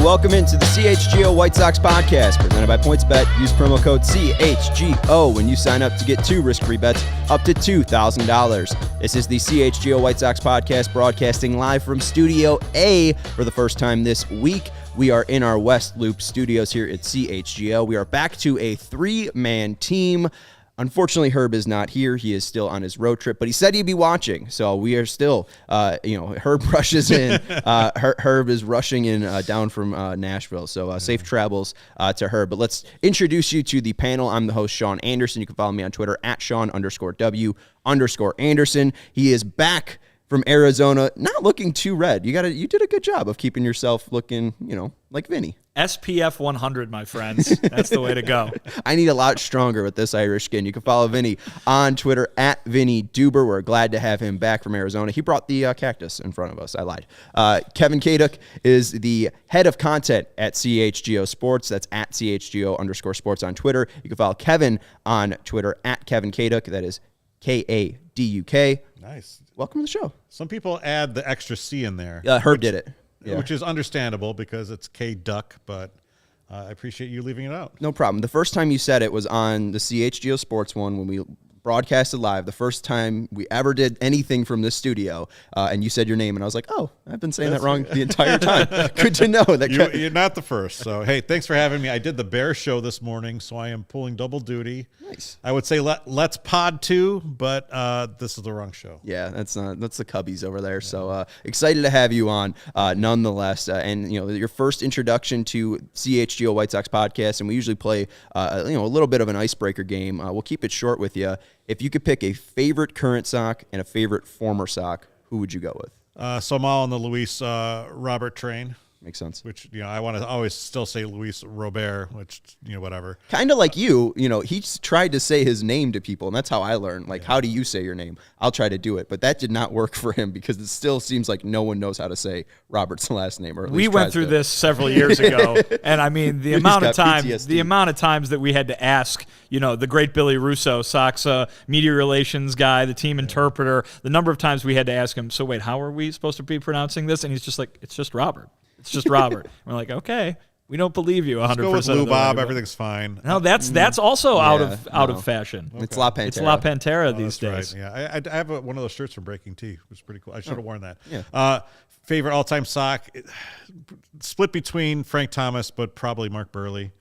welcome into the CHGO White Sox Podcast, presented by PointsBet. Use promo code CHGO when you sign up to get 2 risk-free bets up to $2,000. This is the CHGO White Sox Podcast, broadcasting live from Studio A for the first time this week. We are in our West Loop studios here at CHGO. We are back to a 3-man team. Unfortunately, Herb is not here. He is still on his road trip, but he said he'd be watching. So we are still, Herb rushes in. Herb is rushing in down from Nashville. So safe travels to Herb. But let's introduce you to the panel. I'm the host, Sean Anderson. You can follow me on Twitter at Sean_W_Anderson. He is back from Arizona, not looking too red. You did a good job of keeping yourself looking, like Vinnie. SPF 100, my friends. That's the way to go. I need a lot stronger with this Irish skin. You can follow Vinnie on Twitter at Vinnie Duber. We're glad to have him back from Arizona. He brought the cactus in front of us. I lied. Kevin Kaduk is the head of content at CHGO Sports. That's at CHGO_sports on Twitter. You can follow Kevin on Twitter at Kevin Kaduk. That is Kaduk. Nice. Welcome to the show. Some people add the extra C in there. Herb did it. Yeah. Which is understandable because it's K-Duck, but I appreciate you leaving it out. No problem. The first time you said it was on the CHGO Sports one when we broadcasted live, the first time we ever did anything from this studio, and you said your name, and I was like, oh, I've been saying that wrong the entire time. Good to know. That You're not the first. So, hey, thanks for having me. I did the Bear show this morning, so I am pulling double duty. Nice. I would say let's pod too, but this is the wrong show. Yeah, that's the Cubbies over there. Yeah. So excited to have you on nonetheless. And, your first introduction to CHGO White Sox Podcast, and we usually play, a little bit of an icebreaker game. We'll keep it short with you. If you could pick a favorite current Sox and a favorite former Sox, who would you go with? So I'm all on the Luis Robert train. Makes sense. Which, I want to always still say Luis Robert, which, whatever. Kind of like you, he's tried to say his name to people, and that's how I learned. Like, how do you say your name? I'll try to do it. But that did not work for him because it still seems like no one knows how to say Robert's last name. Or at least we went through this several years ago, and I mean, the amount of times that we had to ask, the great Billy Russo, Sox media relations guy, the team interpreter, the number of times we had to ask him, so wait, how are we supposed to be pronouncing this? And he's just like, it's just Robert. It's just Robert. We're like, okay, we don't believe you 100%. Go with Lou Bob. Everything's fine. No, that's also out of fashion. Okay. It's La Pantera. It's La Pantera these days. Right. Yeah, I have one of those shirts from Breaking Tea, which is pretty cool. I should have worn that. Yeah. Favorite all-time Sox, split between Frank Thomas, but probably Mark Burley.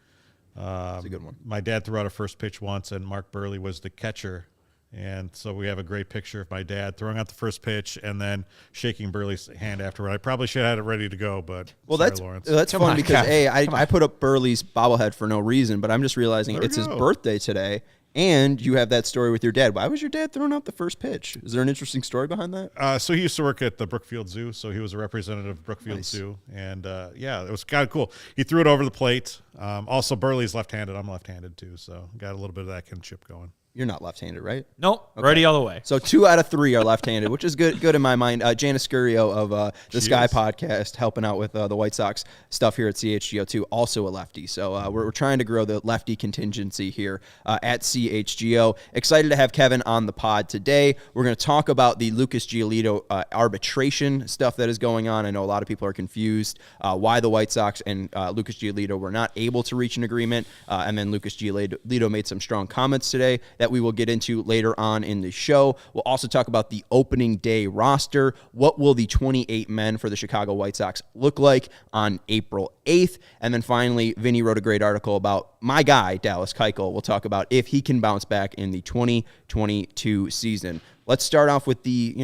That's a good one. My dad threw out a first pitch once, and Mark Burley was the catcher. And so we have a great picture of my dad throwing out the first pitch and then shaking Burley's hand afterward. I probably should have had it ready to go, but that's fun because I put up Burley's bobblehead for no reason, but I'm just realizing it's his birthday today, and you have that story with your dad. Why was your dad throwing out the first pitch? Is there an interesting story behind that? So he used to work at the Brookfield Zoo, so he was a representative of Brookfield Zoo, and it was kind of cool. He threw it over the plate. Also, Burley's left-handed. I'm left-handed too, so got a little bit of that kinship going. You're not left-handed, right? Nope. Okay. Ready all the way. So 2 out of 3 are left-handed, which is good in my mind. Janice Scurio of the Sky Podcast, helping out with the White Sox stuff here at CHGO too, also a lefty. So we're trying to grow the lefty contingency here at CHGO. Excited to have Kevin on the pod today. We're going to talk about the Lucas Giolito arbitration stuff that is going on. I know a lot of people are confused why the White Sox and Lucas Giolito were not able to reach an agreement. And then Lucas Giolito made some strong comments today that we will get into later on in the show. We'll also talk about the opening day roster. What will the 28 men for the Chicago White Sox look like on April 8th? And then finally, Vinny wrote a great article about my guy, Dallas Keuchel. We'll talk about if he can bounce back in the 2022 season. Let's start off with the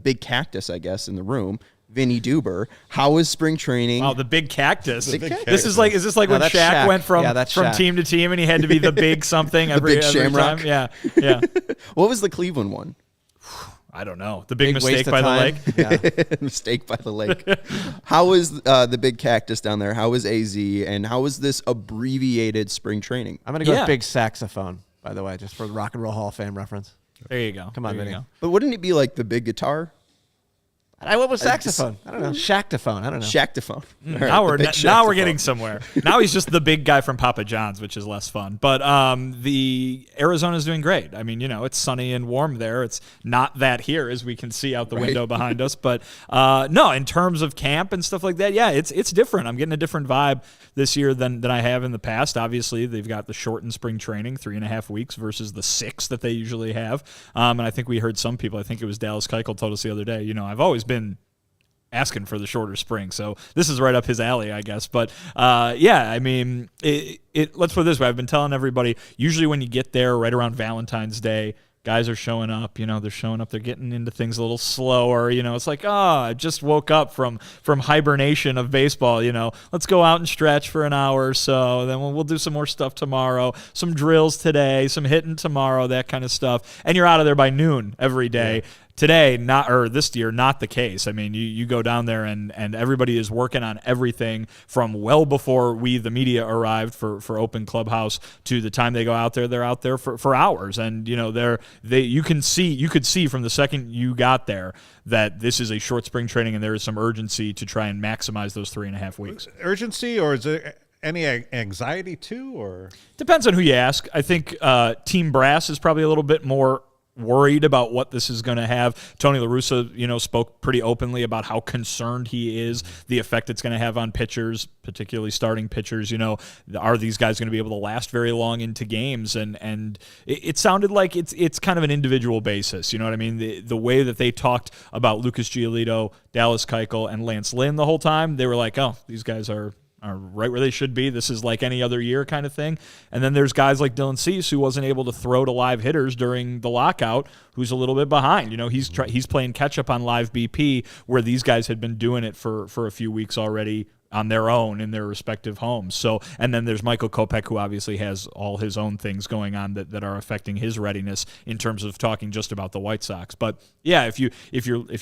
big cactus, I guess, in the room. Vinnie Duber. How was spring training? Wow, the big cactus. Big cactus. Is this like when Shaq went from team to team and he had to be the big something every shamrock time? Yeah. What was the Cleveland one? I don't know. The big mistake by the lake? Yeah. Mistake by the lake. How was the big cactus down there? How was AZ? And how was this abbreviated spring training? I'm going to go with big saxophone, by the way, just for the Rock and Roll Hall of Fame reference. There you go. Come on, Vinny. But wouldn't it be like the big guitar? What was saxophone? I don't know. Shactophone. I don't know. Shactophone. Now we're getting somewhere. Now he's just the big guy from Papa John's, which is less fun. But the Arizona's doing great. I mean, it's sunny and warm there. It's not that here, as we can see out the window behind us. But no, in terms of camp and stuff like that, yeah, it's different. I'm getting a different vibe this year than I have in the past. Obviously, they've got the shortened spring training, 3.5 weeks versus the 6 that they usually have. And I think we heard some people, I think it was Dallas Keuchel told us the other day, I've always been asking for the shorter spring, so this is right up his alley, I guess. But yeah, I mean, let's put it this way. I've been telling everybody, usually when you get there right around Valentine's Day, guys are showing up, they're showing up, they're getting into things a little slower, it's like, I just woke up from hibernation of baseball, let's go out and stretch for an hour or so, then we'll do some more stuff tomorrow, some drills today, some hitting tomorrow, that kind of stuff, and you're out of there by noon every day. Yeah. Today, this year, not the case. I mean, you go down there and everybody is working on everything from well before we, the media, arrived for open clubhouse to the time they go out there. They're out there for hours, and you could see from the second you got there that this is a short spring training and there is some urgency to try and maximize those 3.5 weeks. Urgency, or is there any anxiety too, or depends on who you ask. I think Team Brass is probably a little bit more worried about what this is going to have. Tony La Russa, spoke pretty openly about how concerned he is, the effect it's going to have on pitchers, particularly starting pitchers. Are these guys going to be able to last very long into games? And it sounded like it's kind of an individual basis. You know what I mean? The way that they talked about Lucas Giolito, Dallas Keuchel, and Lance Lynn the whole time, they were like, oh, these guys are right where they should be. This is like any other year kind of thing. And then there's guys like Dylan Cease, who wasn't able to throw to live hitters during the lockout, who's a little bit behind. He's playing catch up on live BP, where these guys had been doing it for a few weeks already on their own in their respective homes. So, and then there's Michael Kopech, who obviously has all his own things going on that are affecting his readiness in terms of talking just about the White Sox. But yeah, if you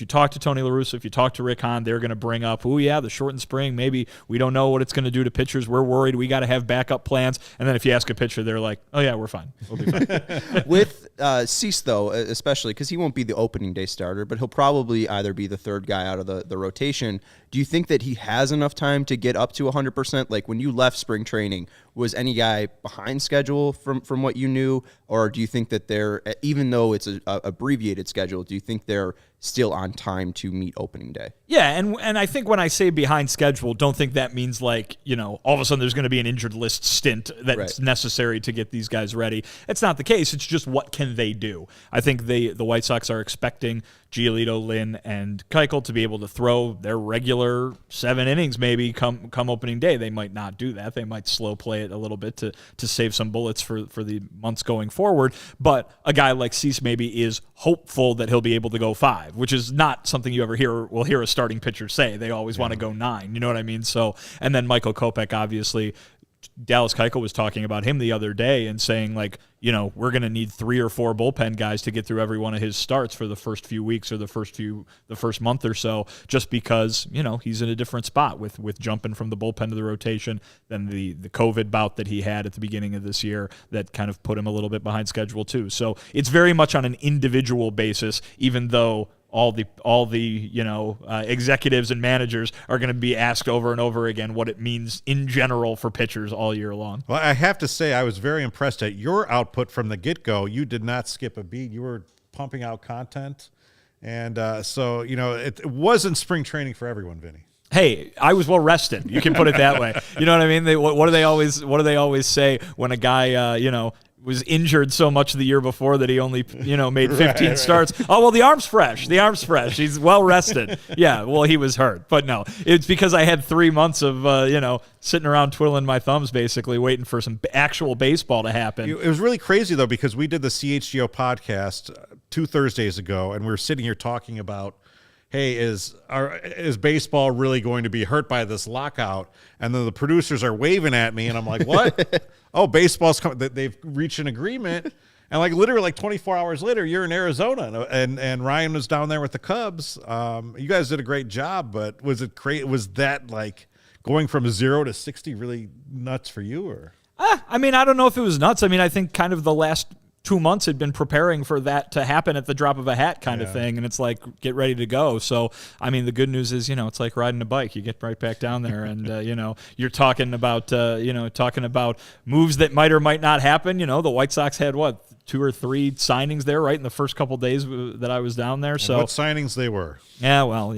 talk to Tony La Russa, if you talk to Rick Hahn, they're going to bring up, the shortened spring, maybe we don't know what it's going to do to pitchers. We're worried. We got to have backup plans. And then if you ask a pitcher, they're like, oh yeah, we're fine. We'll be fine. With Cease, though, especially because he won't be the opening day starter, but he'll probably either be the third guy out of the rotation. Do you think that he has enough time to get up to 100%? Like, when you left spring training, was any guy behind schedule from what you knew? Or do you think that they're, even though it's a abbreviated schedule, do you think they're still on time to meet opening day? Yeah, and I think when I say behind schedule, don't think that means like, all of a sudden there's going to be an injured list stint that's necessary to get these guys ready. It's not the case. It's just, what can they do? I think the White Sox are expecting Giolito, Lynn, and Keuchel to be able to throw their regular 7 innings maybe come opening day. They might not do that. They might slow play it a little bit to save some bullets for the months going forward. But a guy like Cease maybe is hopeful that he'll be able to go 5, which is not something you ever will hear a starting pitcher say. They always want to go 9. You know what I mean? So, and then Michael Kopech, obviously, Dallas Keuchel was talking about him the other day and saying, like, we're going to need 3 or 4 bullpen guys to get through every one of his starts for the first few weeks or the first month or so, just because, he's in a different spot with jumping from the bullpen to the rotation than the COVID bout that he had at the beginning of this year that kind of put him a little bit behind schedule too. So it's very much on an individual basis, even though all the executives and managers are going to be asked over and over again what it means in general for pitchers all year long. Well, I have to say I was very impressed at your output from the get-go. You did not skip a beat. You were pumping out content. And so, it wasn't spring training for everyone, Vinny. Hey, I was well rested. You can put it that way. You know what I mean? What do they always say when a guy, was injured so much the year before that he only, made 15 starts. Oh, well, the arm's fresh. He's well rested. Yeah, well, he was hurt. But no, it's because I had 3 months of, sitting around twiddling my thumbs, basically waiting for some actual baseball to happen. It was really crazy, though, because we did the CHGO podcast 2 Thursdays ago, and we were sitting here talking about, hey, is baseball really going to be hurt by this lockout? And then the producers are waving at me, and I'm like, what? Oh, baseball's coming. They've reached an agreement. And like literally like 24 hours later, you're in Arizona, and Ryan was down there with the Cubs. You guys did a great job, but was that like going from 0 to 60 really nuts for you? Or I mean, I don't know if it was nuts. I mean, I think kind of the last 2 months had been preparing for that to happen at the drop of a hat kind of thing, and it's like, get ready to go. So, I mean, the good news is, it's like riding a bike. You get right back down there, and, you're talking about moves that might or might not happen. The White Sox had, 2 or 3 signings there right in the first couple days that I was down there. So what signings they were? Yeah, well,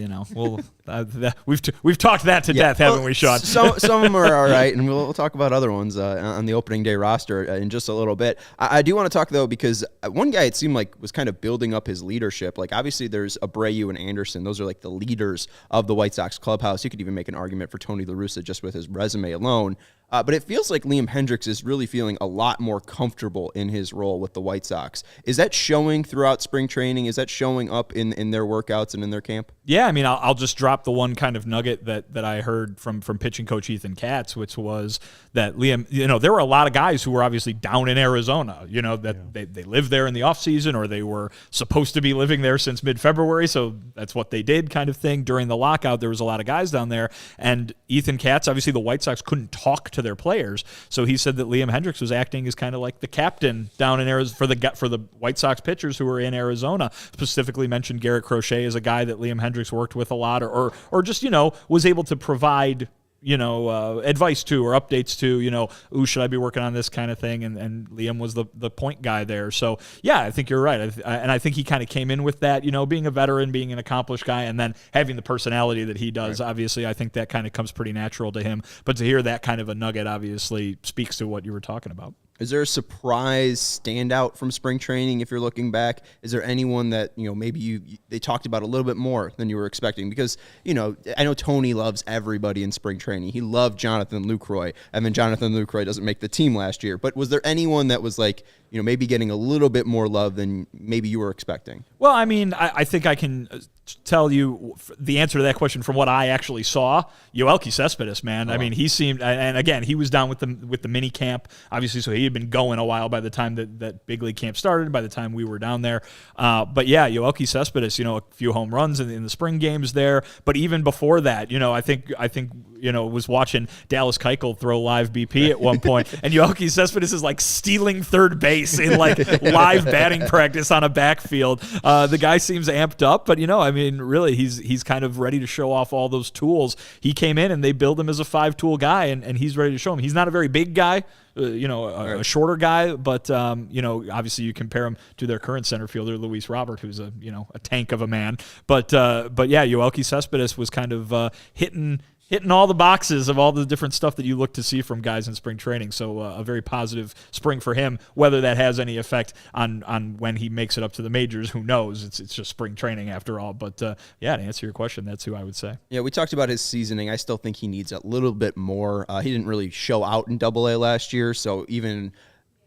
we've talked that to death, haven't we, Sean? Some of them are all right, and we'll talk about other ones on the opening day roster in just a little bit. I do want to talk, though, because one guy it seemed like was kind of building up his leadership. Like, obviously, there's Abreu and Anderson. Those are like the leaders of the White Sox clubhouse. You could even make an argument for Tony La Russa just with his resume alone. But it feels like Liam Hendriks is really feeling a lot more comfortable in his role with the White Sox. Is that showing throughout spring training? Is that showing up in their workouts and in their camp? Yeah, I mean, I'll just drop the one kind of nugget that I heard from pitching coach Ethan Katz, which was that Liam, there were a lot of guys who were obviously down in Arizona, they lived there in the offseason, or they were supposed to be living there since mid-February, so that's what they did kind of thing. During the lockout, there was a lot of guys down there, and Ethan Katz, obviously the White Sox couldn't talk to their players, so he said that Liam Hendriks was acting as kind of like the captain down in Arizona for the White Sox pitchers who were in Arizona. Specifically mentioned Garrett Crochet as a guy that Liam Hendriks worked with a lot, or just was able to provide advice to or updates to, should I be working on this kind of thing? And Liam was the point guy there. So, yeah, I think you're right. And I think he kind of came in with that, being a veteran, being an accomplished guy, and then having the personality that he does. Right. Obviously, I think that kind of comes pretty natural to him. But to hear that kind of a nugget obviously speaks to what you were talking about. Is there a surprise standout from spring training if you're looking back? Is there anyone that, maybe they talked about a little bit more than you were expecting? Because, I know Tony loves everybody in spring training. He loved Jonathan Lucroy, and then Jonathan Lucroy doesn't make the team last year. But was there anyone that was like, maybe getting a little bit more love than maybe you were expecting? Well, I mean, I think I can tell you the answer to that question from what I actually saw. Yoelqui Cespedes, man. Oh. I mean, he seemed, and again, he was down with the mini camp, obviously, so he had been going a while by the time that big league camp started, by the time we were down there. But yeah, Yoelqui Cespedes, a few home runs in the spring games there. But even before that, I think was watching Dallas Keuchel throw live BP at one point, and Yoelqui Cespedes is like stealing third base in like live batting practice on a backfield. The guy seems amped up, but I mean, really, he's kind of ready to show off all those tools. He came in and they build him as a 5-tool guy, and he's ready to show him. He's not a very big guy, a shorter guy, but obviously you compare him to their current center fielder, Luis Robert, who's a tank of a man. But yeah, Yoelqui Cespedes was kind of hitting all the boxes of all the different stuff that you look to see from guys in spring training. So a very positive spring for him. Whether that has any effect on when he makes it up to the majors, who knows? It's just spring training after all. But yeah, to answer your question, that's who I would say. Yeah, we talked about his seasoning. I still think he needs a little bit more. He didn't really show out in AA last year, so even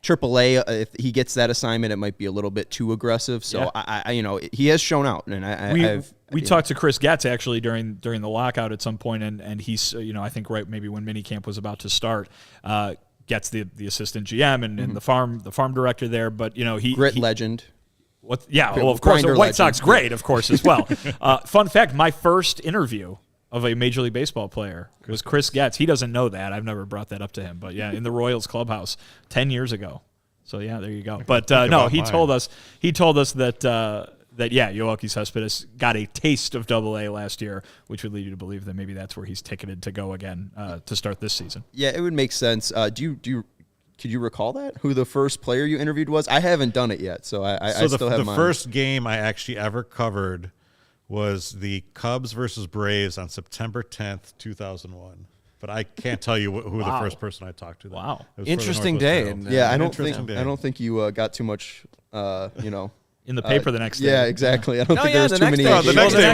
AAA, if he gets that assignment, it might be a little bit too aggressive. So yeah. He has shown out, and we talked to Chris Getz actually during the lockout at some point, and he's I think right maybe when minicamp was about to start, Getz the assistant GM and the farm director there, but he legend. What? Yeah, well, of course, the White Sox great, of course, as well. Fun fact: my first interview of a Major League Baseball player was Chris Getz. He doesn't know that. I've never brought that up to him. But, yeah, in the Royals clubhouse 10 years ago. So, yeah, there you go. But, no, he told us that Yoelqui Cespedes got a taste of AA last year, which would lead you to believe that maybe that's where he's ticketed to go again to start this season. Yeah, it would make sense. Could you recall that? Who the first player you interviewed was? I haven't done it yet, so I still have mine. The first game I actually ever covered was the Cubs versus Braves on September 10th, 2001. But I can't tell you who the first person I talked to. Wow. Interesting day. I don't think you got too much, in the paper the next day. Yeah, exactly. I don't think there was too many. The next day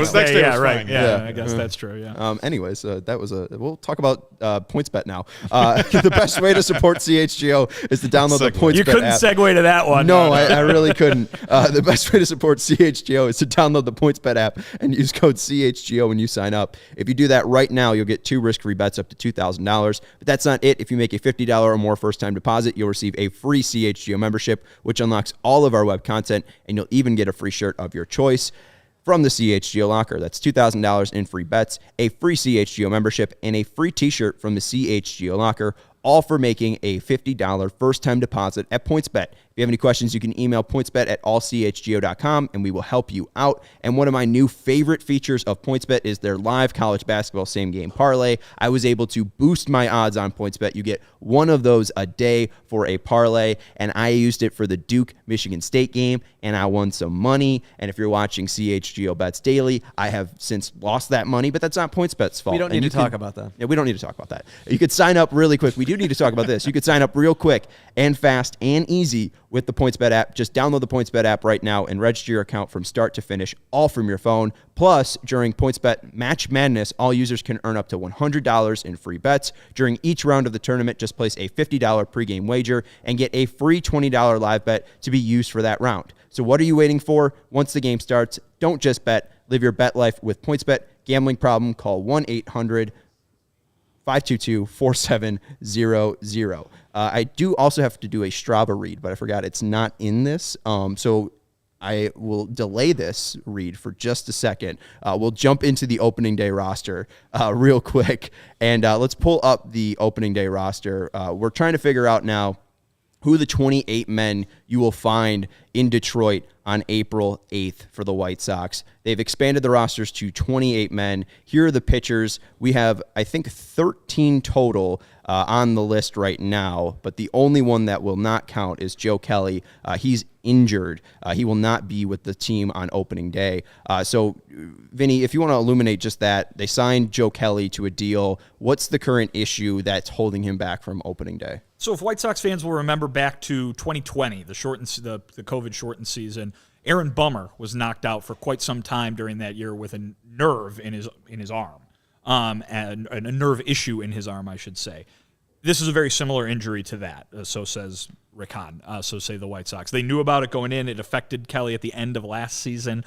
was right. fine. Yeah, I guess that's true. Yeah. Anyways, that was we'll talk about PointsBet now. The best way to support CHGO is to download the PointsBet app. You couldn't segue to that one. No, I really couldn't. The best way to support CHGO is to download the PointsBet app and use code CHGO when you sign up. If you do that right now, you'll get 2 risk-free bets up to $2,000. But that's not it. If you make a $50 or more first-time deposit, you'll receive a free CHGO membership, which unlocks all of our web content, and you'll even get a free shirt of your choice from the CHGO Locker. That's $2,000 in free bets, a free CHGO membership, and a free t-shirt from the CHGO Locker, all for making a $50 first-time deposit at PointsBet. If you have any questions, you can email pointsbet@allchgo.com, and we will help you out. And one of my new favorite features of PointsBet is their live college basketball same-game parlay. I was able to boost my odds on PointsBet. You get one of those a day for a parlay, and I used it for the Duke-Michigan State game, and I won some money. And if you're watching CHGO Bets Daily, I have since lost that money, but that's not PointsBet's fault. We don't need to talk about that. Yeah, we don't need to talk about that. You could sign up really quick. We do need to talk about this. You could sign up real quick and fast and easy with the PointsBet app. Just download the PointsBet app right now and register your account from start to finish, all from your phone. Plus, during PointsBet Match Madness, all users can earn up to $100 in free bets. During each round of the tournament, just place a $50 pregame wager and get a free $20 live bet to be used for that round. So what are you waiting for? Once the game starts, don't just bet. Live your bet life with PointsBet. Gambling problem? Call 1-800-522-4700. I do also have to do a Strava read, but I forgot it's not in this. So I will delay this read for just a second. We'll jump into the opening day roster real quick, and let's pull up the opening day roster. We're trying to figure out now who the 28 men you will find in Detroit on April 8th for the White Sox. They've expanded the rosters to 28 men. Here are the pitchers. We have, I think, 13 total on the list right now, but the only one that will not count is Joe Kelly. He's injured. He will not be with the team on opening day. So, Vinny, if you want to illuminate just that, they signed Joe Kelly to a deal. What's the current issue that's holding him back from opening day? So if White Sox fans will remember back to 2020, the COVID-shortened season, Aaron Bummer was knocked out for quite some time during that year with a nerve in his arm, and a nerve issue in his arm, I should say. This is a very similar injury to that, so says Rick Hahn, so say the White Sox. They knew about it going in. It affected Kelly at the end of last season.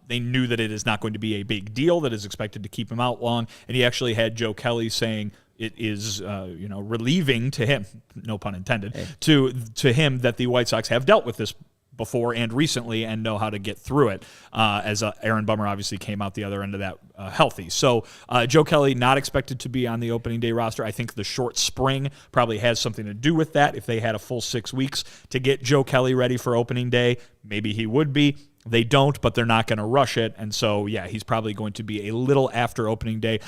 They knew that it is not going to be a big deal, that is expected to keep him out long, and he actually had Joe Kelly saying it is relieving to him, no pun intended, to him that the White Sox have dealt with this before and recently and know how to get through it, as Aaron Bummer obviously came out the other end of that healthy. So Joe Kelly not expected to be on the opening day roster. I think the short spring probably has something to do with that. If they had a full 6 weeks to get Joe Kelly ready for opening day, maybe he would be. They don't, but they're not going to rush it. And so, yeah, he's probably going to be a little after opening day.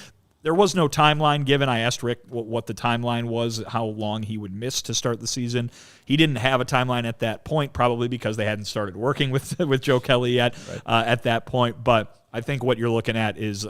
There was no timeline given. I asked Rick what the timeline was, how long he would miss to start the season. He didn't have a timeline at that point, probably because they hadn't started working with Joe Kelly yet at that point. But I think what you're looking at is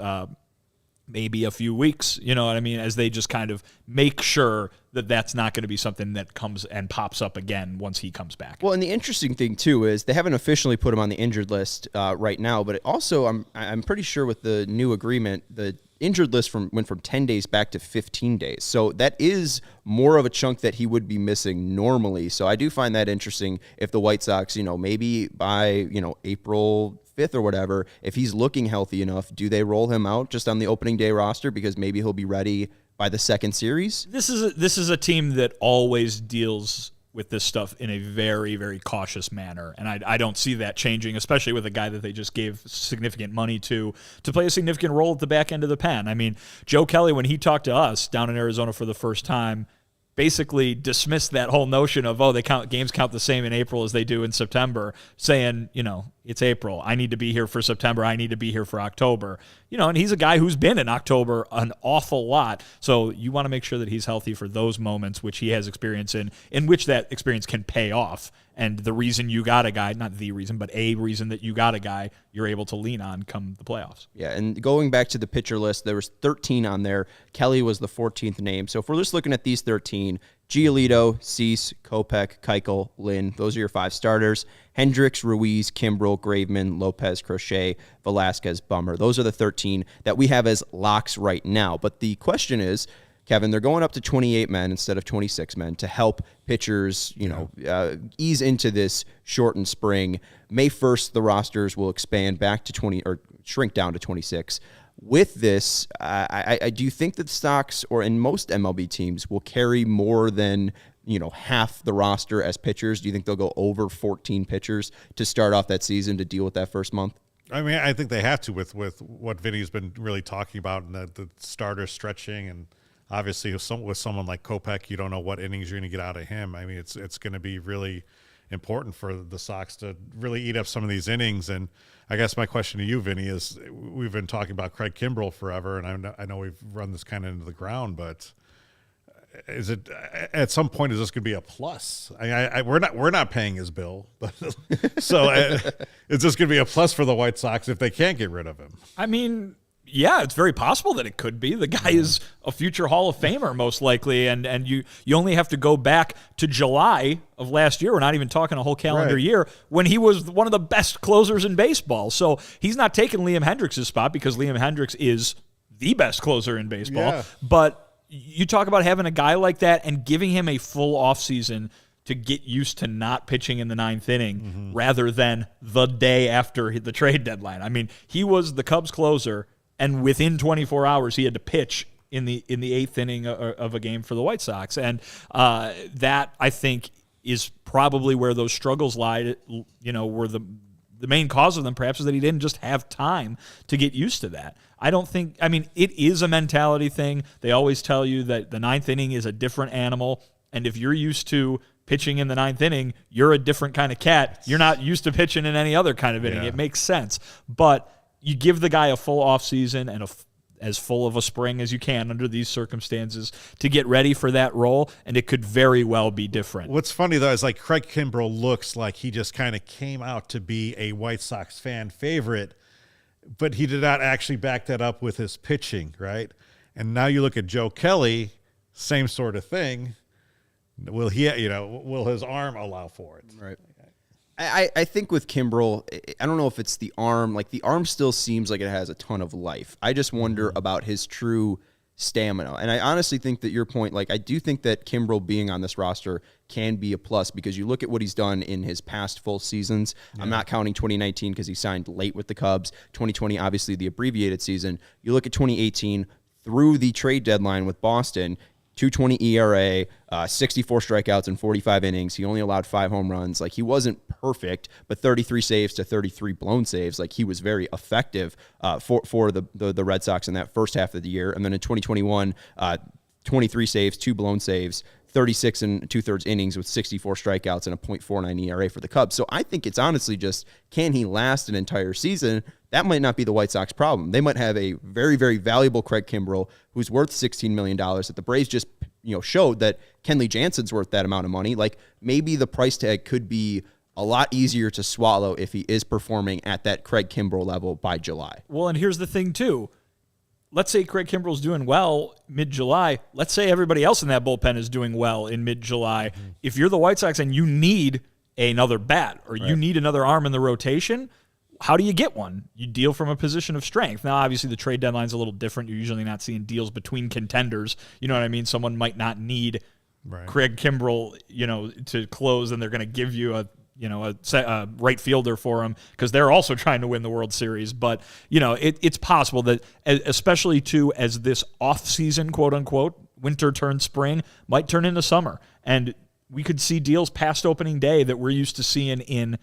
maybe a few weeks, you know what I mean, as they just kind of make sure that that's not going to be something that comes and pops up again once he comes back. Well, and the interesting thing, too, is they haven't officially put him on the injured list right now, but also I'm pretty sure with the new agreement, the injured list went from 10 days back to 15 days. So that is more of a chunk that he would be missing normally. So I do find that interesting if the White Sox, maybe by, April 5th or whatever, if he's looking healthy enough, do they roll him out just on the opening day roster because maybe he'll be ready by the second series? This is a team that always deals with this stuff in a very, very cautious manner. And I don't see that changing, especially with a guy that they just gave significant money to play a significant role at the back end of the pen. I mean, Joe Kelly, when he talked to us down in Arizona for the first time, basically dismissed that whole notion of, games count the same in April as they do in September, saying, it's April. I need to be here for September. I need to be here for October. And he's a guy who's been in October an awful lot. So you want to make sure that he's healthy for those moments, which he has experience in which that experience can pay off. And the reason you got a guy, not the reason, but a reason that you got a guy you're able to lean on come the playoffs. Yeah, and going back to the pitcher list, there was 13 on there. Kelly was the 14th name. So if we're just looking at these 13, Giolito, Cease, Kopech, Keuchel, Lynn, those are your 5 starters. Hendricks, Ruiz, Kimbrel, Graveman, Lopez, Crochet, Velasquez, Bummer. Those are the 13 that we have as locks right now. But the question is, Kevin, they're going up to 28 men instead of 26 men to help pitchers, ease into this shortened spring. May 1st, the rosters will expand back to 20 or shrink down to 26. With this, I do think that stocks or in most MLB teams will carry more than half the roster as pitchers. Do you think they'll go over 14 pitchers to start off that season to deal with that first month? I mean, I think they have to with what Vinny's been really talking about and the starter stretching and obviously with someone like Kopech, you don't know what innings you're going to get out of him. I mean, it's going to be really important for the Sox to really eat up some of these innings. And I guess my question to you, Vinny, is we've been talking about Craig Kimbrell forever, and I know we've run this kind of into the ground, but is it at some point is this going to be a plus? We're not paying his bill, so is this going to be a plus for the White Sox if they can't get rid of him? I mean, yeah, it's very possible that it could be. The guy is a future Hall of Famer, most likely, and you only have to go back to July of last year. We're not even talking a whole calendar year, when he was one of the best closers in baseball. So he's not taking Liam Hendricks' spot because Liam Hendricks is the best closer in baseball. Yeah. But you talk about having a guy like that and giving him a full offseason to get used to not pitching in the ninth inning rather than the day after the trade deadline. I mean, he was the Cubs closer, and within 24 hours, he had to pitch in the eighth inning of a game for the White Sox. And that, I think, is probably where those struggles lie, were the main cause of them, perhaps, is that he didn't just have time to get used to that. It is a mentality thing. They always tell you that the ninth inning is a different animal, and if you're used to pitching in the ninth inning, you're a different kind of cat. You're not used to pitching in any other kind of inning. It makes sense. But you give the guy a full offseason and as full of a spring as you can under these circumstances to get ready for that role, and it could very well be different. What's funny, though, is like Craig Kimbrell looks like he just kind of came out to be a White Sox fan favorite, but he did not actually back that up with his pitching, right? And now you look at Joe Kelly, same sort of thing. Will his arm allow for it? Right. I think with Kimbrell, I don't know if it's the arm. Like, the arm still seems like it has a ton of life. I just wonder about his true stamina. And I honestly think that your point, like, I do think that Kimbrell being on this roster can be a plus because you look at what he's done in his past full seasons. Yeah. I'm not counting 2019 because he signed late with the Cubs. 2020, obviously the abbreviated season. You look at 2018 through the trade deadline with Boston, 2.20 ERA, 64 strikeouts in 45 innings. He only allowed 5 home runs. Like, he wasn't perfect, but 33 saves to 33 blown saves. Like, he was very effective for the Red Sox in that first half of the year. And then in 2021, 23 saves, 2 blown saves, 36 and 2/3 innings with 64 strikeouts and a .49 ERA for the Cubs. So I think it's honestly just, can he last an entire season? That might not be the White Sox problem. They might have a very, very valuable Craig Kimbrell who's worth $16 million that the Braves just showed that Kenley Jansen's worth that amount of money. Like, maybe the price tag could be a lot easier to swallow if he is performing at that Craig Kimbrell level by July. Well, and here's the thing, too. Let's say Craig Kimbrell's doing well mid-July. Let's say everybody else in that bullpen is doing well in mid-July. Mm-hmm. If you're the White Sox and you need another bat or you need another arm in the rotation, how do you get one? You deal from a position of strength. Now, obviously, the trade deadline's a little different. You're usually not seeing deals between contenders. You know what I mean? Someone might not need Craig Kimbrell, to close, and they're going to give you a right fielder for him because they're also trying to win the World Series. But, it's possible that, especially too, as this off-season, quote-unquote, winter turns spring, might turn into summer. And we could see deals past opening day that we're used to seeing in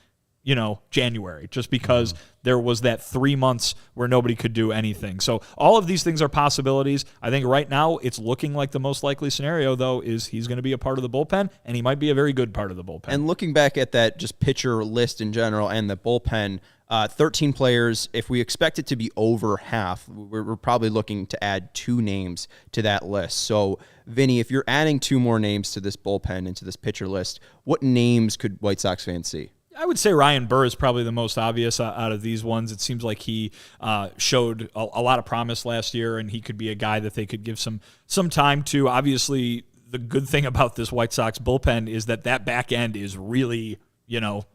January, just because there was that 3 months where nobody could do anything. So all of these things are possibilities. I think right now it's looking like the most likely scenario, though, is he's going to be a part of the bullpen, and he might be a very good part of the bullpen. And looking back at that just pitcher list in general and the bullpen, 13 players, if we expect it to be over half, we're probably looking to add 2 names to that list. So, Vinny, if you're adding 2 more names to this bullpen and to this pitcher list, what names could White Sox fans see? I would say Ryan Burr is probably the most obvious out of these ones. It seems like he showed a lot of promise last year, and he could be a guy that they could give some time to. Obviously, the good thing about this White Sox bullpen is that back end is really,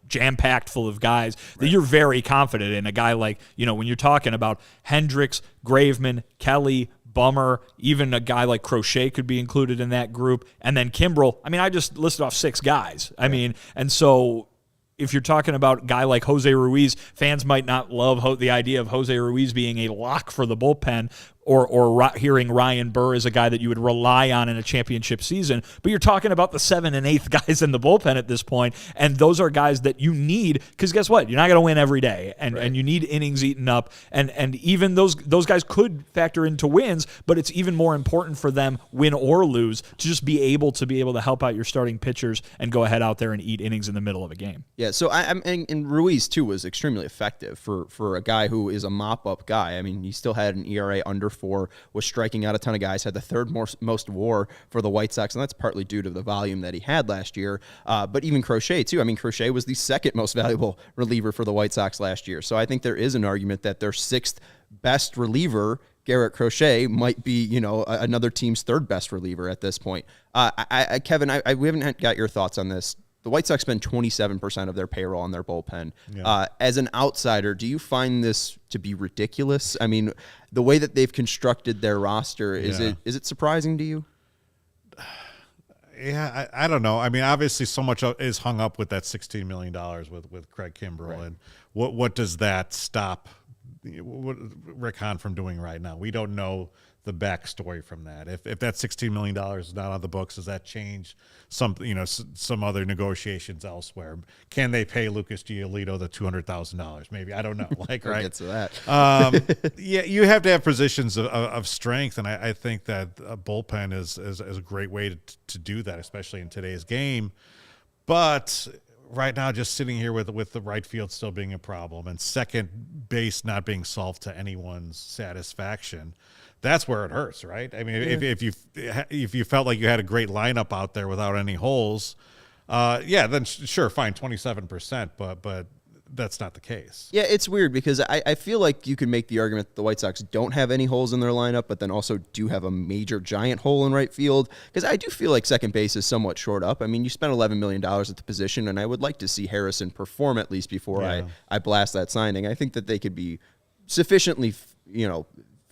jam-packed full of guys that you're very confident in. A guy like, when you're talking about Hendricks, Graveman, Kelly, Bummer, even a guy like Crochet could be included in that group. And then Kimbrell, I just listed off 6 guys. And so if you're talking about a guy like Jose Ruiz, fans might not love the idea of Jose Ruiz being a lock for the bullpen. hearing Ryan Burr is a guy that you would rely on in a championship season, but you're talking about the 7th and 8th guys in the bullpen at this point, and those are guys that you need, because guess what? You're not going to win every day, and you need innings eaten up, and even those guys could factor into wins, but it's even more important for them, win or lose, to just be able to help out your starting pitchers and go ahead out there and eat innings in the middle of a game. Yeah, so and Ruiz too was extremely effective for a guy who is a mop-up guy. I mean, he still had an ERA under 4, was striking out a ton of guys, had the 3rd most WAR for the White Sox, and that's partly due to the volume that he had last year. But even Crochet, too. I mean, Crochet was the 2nd most valuable reliever for the White Sox last year. So I think there is an argument that their 6th best reliever, Garrett Crochet, might be, another team's 3rd best reliever at this point. Kevin, we haven't got your thoughts on this. The White Sox spend 27% of their payroll on their bullpen. Yeah. As an outsider, do you find this to be ridiculous? I mean, the way that they've constructed their roster, is it surprising to you? Yeah, I don't know. I mean, obviously, so much is hung up with that $16 million with Craig Kimbrell, right. And what does that stop Rick Hahn from doing right now? We don't know the backstory from that. If that $16 million is not on the books, does that change some other negotiations elsewhere? Can they pay Lucas Giolito the $200,000? Maybe, I don't know. Right? Get to that. Yeah, you have to have positions of strength, and I think that a bullpen is a great way to do that, especially in today's game. But right now, just sitting here with the right field still being a problem and second base not being solved to anyone's satisfaction, that's where it hurts, right? I mean, if you felt like you had a great lineup out there without any holes, then sure, fine, 27%, but that's not the case. Yeah, it's weird because I feel like you could make the argument that the White Sox don't have any holes in their lineup, but then also do have a major giant hole in right field, because I do feel like second base is somewhat short up. I mean, you spent $11 million at the position, and I would like to see Harrison perform at least before I blast that signing. I think that they could be sufficiently,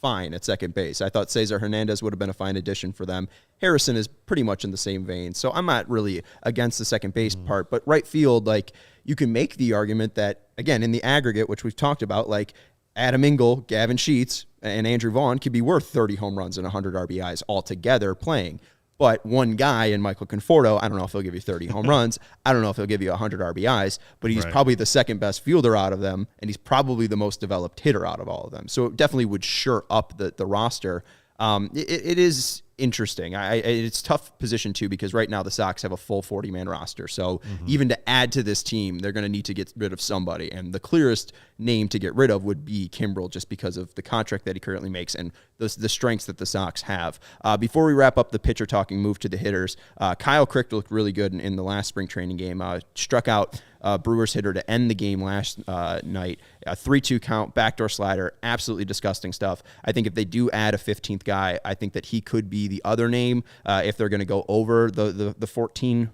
fine at second base. I thought Cesar Hernandez would have been a fine addition for them. Harrison is pretty much in the same vein, so I'm not really against the second base part, but right field, like, you can make the argument that, again, in the aggregate, which we've talked about, like Adam Engel, Gavin Sheets, and Andrew Vaughn could be worth 30 home runs and 100 RBIs altogether playing. But one guy in Michael Conforto, I don't know if he'll give you 30 home runs. I don't know if he'll give you 100 RBIs, but he's probably the second best fielder out of them, and he's probably the most developed hitter out of all of them. So it definitely would shore up the roster. It is interesting. It's a tough position, too, because right now the Sox have a full 40-man roster. So even to add to this team, they're going to need to get rid of somebody. And the clearest name to get rid of would be Kimbrell, just because of the contract that he currently makes and the strengths that the Sox have. Before we wrap up the pitcher talking, move to the hitters. Kyle Crick looked really good in the last spring training game. Struck out Brewers hitter to end the game last night. A 3-2 count, backdoor slider, absolutely disgusting stuff. I think if they do add a 15th guy, I think that he could be the other name if they're going to go over the 14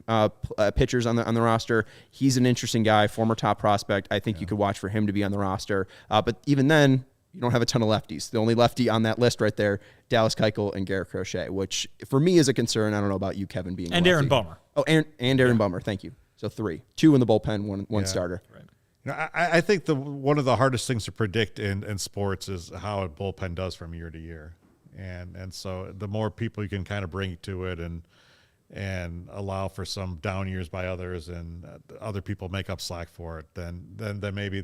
pitchers on the roster. He's an interesting guy, former top prospect. I think you could watch for him to be on the roster. But even then, you don't have a ton of lefties. The only lefty on that list right there, Dallas Keuchel and Garrett Crochet, which for me is a concern. I don't know about you, Kevin, being and lefty. Aaron Bummer. Oh, and Aaron Bummer. Thank you. So 3, 2 in the bullpen, one starter. Right. I think one of the hardest things to predict in sports is how a bullpen does from year to year, and so the more people you can kind of bring to it and allow for some down years by others and other people make up slack for it, then maybe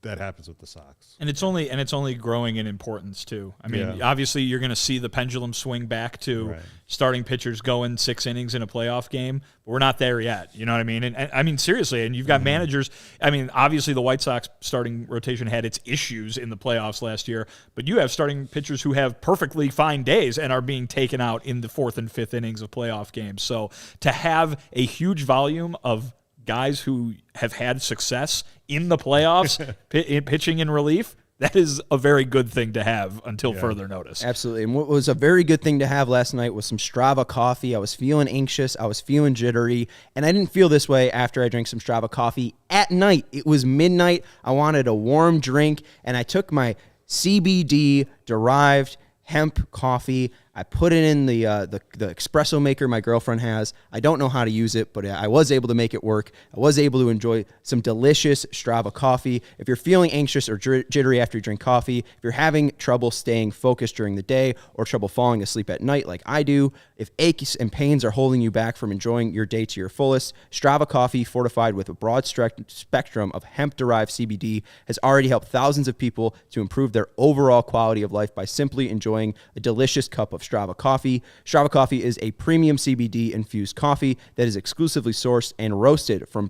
that happens with the Sox. And it's only growing in importance too. I mean, obviously you're going to see the pendulum swing back to starting pitchers going 6 innings in a playoff game, but we're not there yet. You know what I mean? And I mean, seriously, and you've got managers. I mean, obviously the White Sox starting rotation had its issues in the playoffs last year, but you have starting pitchers who have perfectly fine days and are being taken out in the 4th and 5th innings of playoff games. So to have a huge volume of guys who have had success in the playoffs pitching in relief, that is a very good thing to have until further notice. Absolutely. And what was a very good thing to have last night was some Strava coffee. I was feeling anxious. I was feeling jittery. And I didn't feel this way after I drank some Strava coffee at night. It was midnight. I wanted a warm drink, and I took my CBD-derived hemp coffee. I put it in the espresso maker my girlfriend has. I don't know how to use it, but I was able to make it work. I was able to enjoy some delicious Strava coffee. If you're feeling anxious or jittery after you drink coffee, if you're having trouble staying focused during the day or trouble falling asleep at night like I do, if aches and pains are holding you back from enjoying your day to your fullest, Strava coffee, fortified with a broad spectrum of hemp-derived CBD, has already helped thousands of people to improve their overall quality of life by simply enjoying a delicious cup of Strava coffee. Strava coffee is a premium CBD-infused coffee that is exclusively sourced and roasted from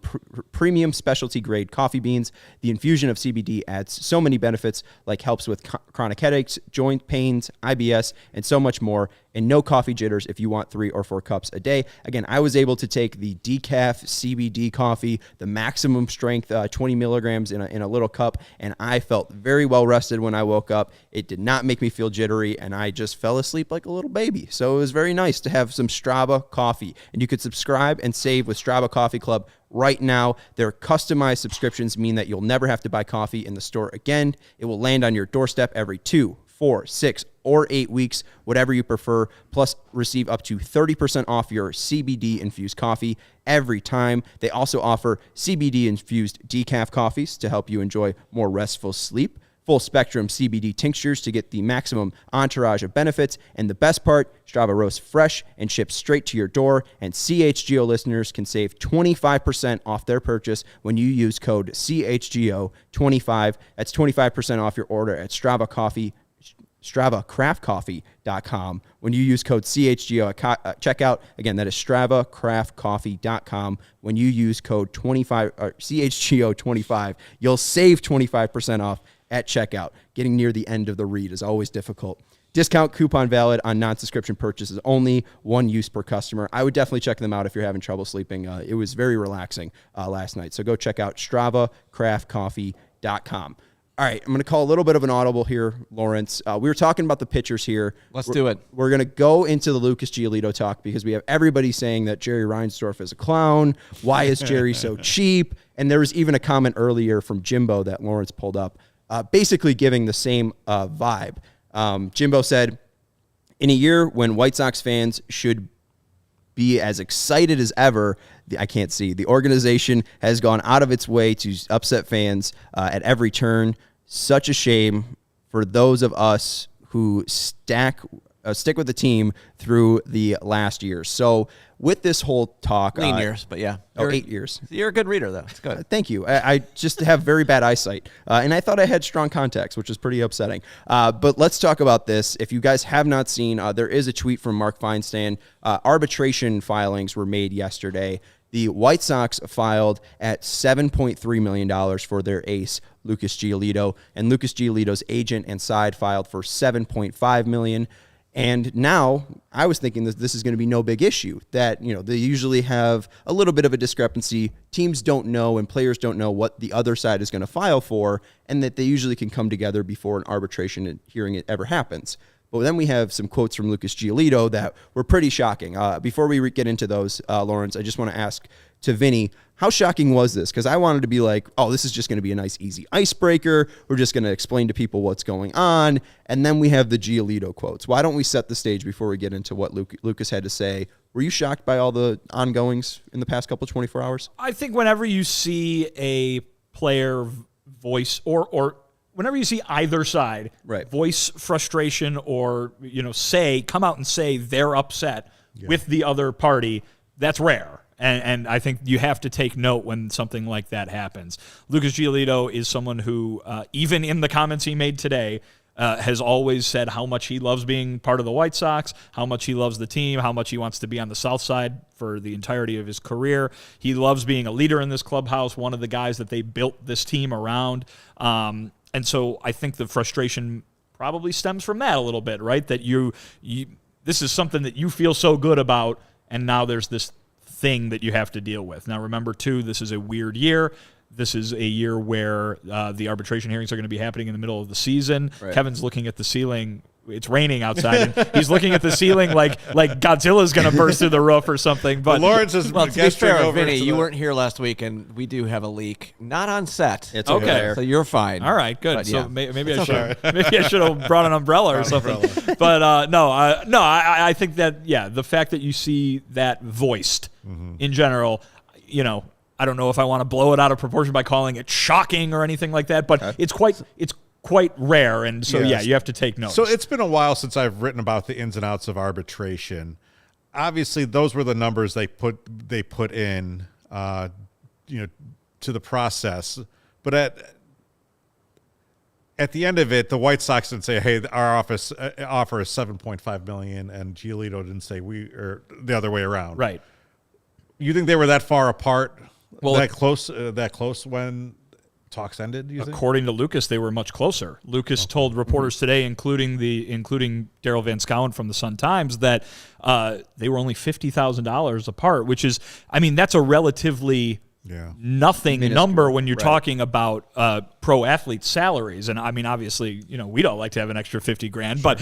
premium specialty-grade coffee beans. The infusion of CBD adds so many benefits, like helps with chronic headaches, joint pains, IBS, and so much more. And no coffee jitters if you want 3 or 4 cups a day. Again, I was able to take the decaf CBD coffee, the maximum strength, 20 milligrams in a little cup, and I felt very well rested when I woke up. It did not make me feel jittery, and I just fell asleep like a little baby. So it was very nice to have some Strava coffee. And you could subscribe and save with Strava Coffee Club right now. Their customized subscriptions mean that you'll never have to buy coffee in the store again. It will land on your doorstep every 2, 4, 6, or 8 weeks, whatever you prefer, plus receive up to 30% off your CBD-infused coffee every time. They also offer CBD-infused decaf coffees to help you enjoy more restful sleep, full-spectrum CBD tinctures to get the maximum entourage of benefits, and the best part, Strava roasts fresh and ships straight to your door, and CHGO listeners can save 25% off their purchase when you use code CHGO25. That's 25% off your order at StravaCraftCoffee.com. When you use code CHGO at checkout, again, that is StravaCraftCoffee.com. When you use code CHGO25, you'll save 25% off at checkout. Getting near the end of the read is always difficult. Discount coupon valid on non-subscription purchases, only 1 use per customer. I would definitely check them out if you're having trouble sleeping. It was very relaxing last night. So go check out StravaCraftCoffee.com. All right, I'm going to call a little bit of an audible here, Lawrence. We were talking about the pitchers here. Let's do it. We're going to go into the Lucas Giolito talk because we have everybody saying that Jerry Reinsdorf is a clown. Why is Jerry so cheap? And there was even a comment earlier from Jimbo that Lawrence pulled up, basically giving the same vibe. Jimbo said, in a year when White Sox fans should be as excited as ever, the organization has gone out of its way to upset fans at every turn. Such a shame for those of us who stick with the team through the last year. So with this whole talk... 9 years, but yeah. 8 years. You're a good reader, though. It's good. Thank you. I just have very bad eyesight, and I thought I had strong contacts, which is pretty upsetting. But let's talk about this. If you guys have not seen, there is a tweet from Mark Feinstein. Arbitration filings were made yesterday. The White Sox filed at $7.3 million for their ace, Lucas Giolito, and Lucas Giolito's agent and side filed for $7.5 million. And now I was thinking that this is going to be no big issue, that, they usually have a little bit of a discrepancy. Teams don't know and players don't know what the other side is going to file for, and that they usually can come together before an arbitration hearing ever happens. But then we have some quotes from Lucas Giolito that were pretty shocking. Before we get into those, Lawrence, I just want to ask to Vinny, how shocking was this? Because I wanted to be like, oh, this is just going to be a nice, easy icebreaker. We're just going to explain to people what's going on. And then we have the Giolito quotes. Why don't we set the stage before we get into what Lucas had to say? Were you shocked by all the ongoings in the past couple 24 hours? I think whenever you see a player voice or whenever you see either side voice frustration or, come out and say they're upset with the other party, that's rare. And I think you have to take note when something like that happens. Lucas Giolito is someone who, even in the comments he made today, has always said how much he loves being part of the White Sox, how much he loves the team, how much he wants to be on the South Side for the entirety of his career. He loves being a leader in this clubhouse, one of the guys that they built this team around. And so I think the frustration probably stems from that a little bit, right? That this is something that you feel so good about, and now there's this thing that you have to deal with. Now, remember, too, this is a weird year. This is a year where the arbitration hearings are going to be happening in the middle of the season. Right. Kevin's looking at the ceiling. it's raining outside, and he's looking at the ceiling like Godzilla's going to burst through the roof or something. But Lawrence is to be fair, Vinny, you weren't here last week, and we do have a leak, not on set. It's okay, so you're fine. All right, good. But, so maybe I should have brought an umbrella or something. But I think that the fact that you see that voiced in general, I don't know if I want to blow it out of proportion by calling it shocking or anything like that, but it's quite rare, and so you have to take note. So it's been a while since I've written about the ins and outs of arbitration. Obviously, those were the numbers they put in, to the process. But at the end of it, the White Sox didn't say, "Hey, our offer is $7.5 million," and Giolito didn't say or the other way around. Right. You think they were that far apart? Well, that close when talks ended, you think? According to Lucas, they were much closer. Lucas told reporters today, including Daryl Van Schouwen from the Sun-Times, that they were only $50,000 apart, which is, that's a relatively nothing number when you're talking about pro athlete salaries. And obviously, we don't like to have an extra $50,000, but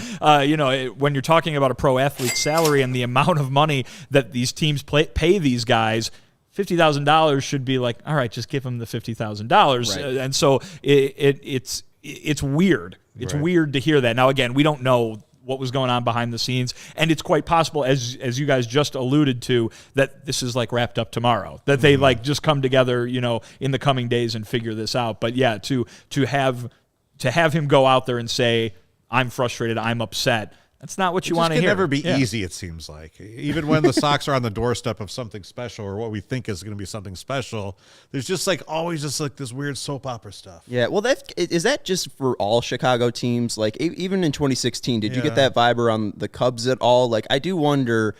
when you're talking about a pro athlete salary and the amount of money that these teams pay these guys, $50,000 should be like, all right, just give them the $50,000. Right. And so it's weird. It's weird to hear that. Now, again, we don't know what was going on behind the scenes, and it's quite possible, as you guys just alluded to, that this is like wrapped up tomorrow, that they just come together, in the coming days and figure this out. But yeah, to have him go out there and say, I'm frustrated, I'm upset, that's not what you want to hear. It can never be easy, it seems like. Even when the Sox are on the doorstep of something special or what we think is going to be something special, there's just always this weird soap opera stuff. Yeah, well, is that just for all Chicago teams? Like, even in 2016, did you get that vibe around the Cubs at all? Like, I do wonder,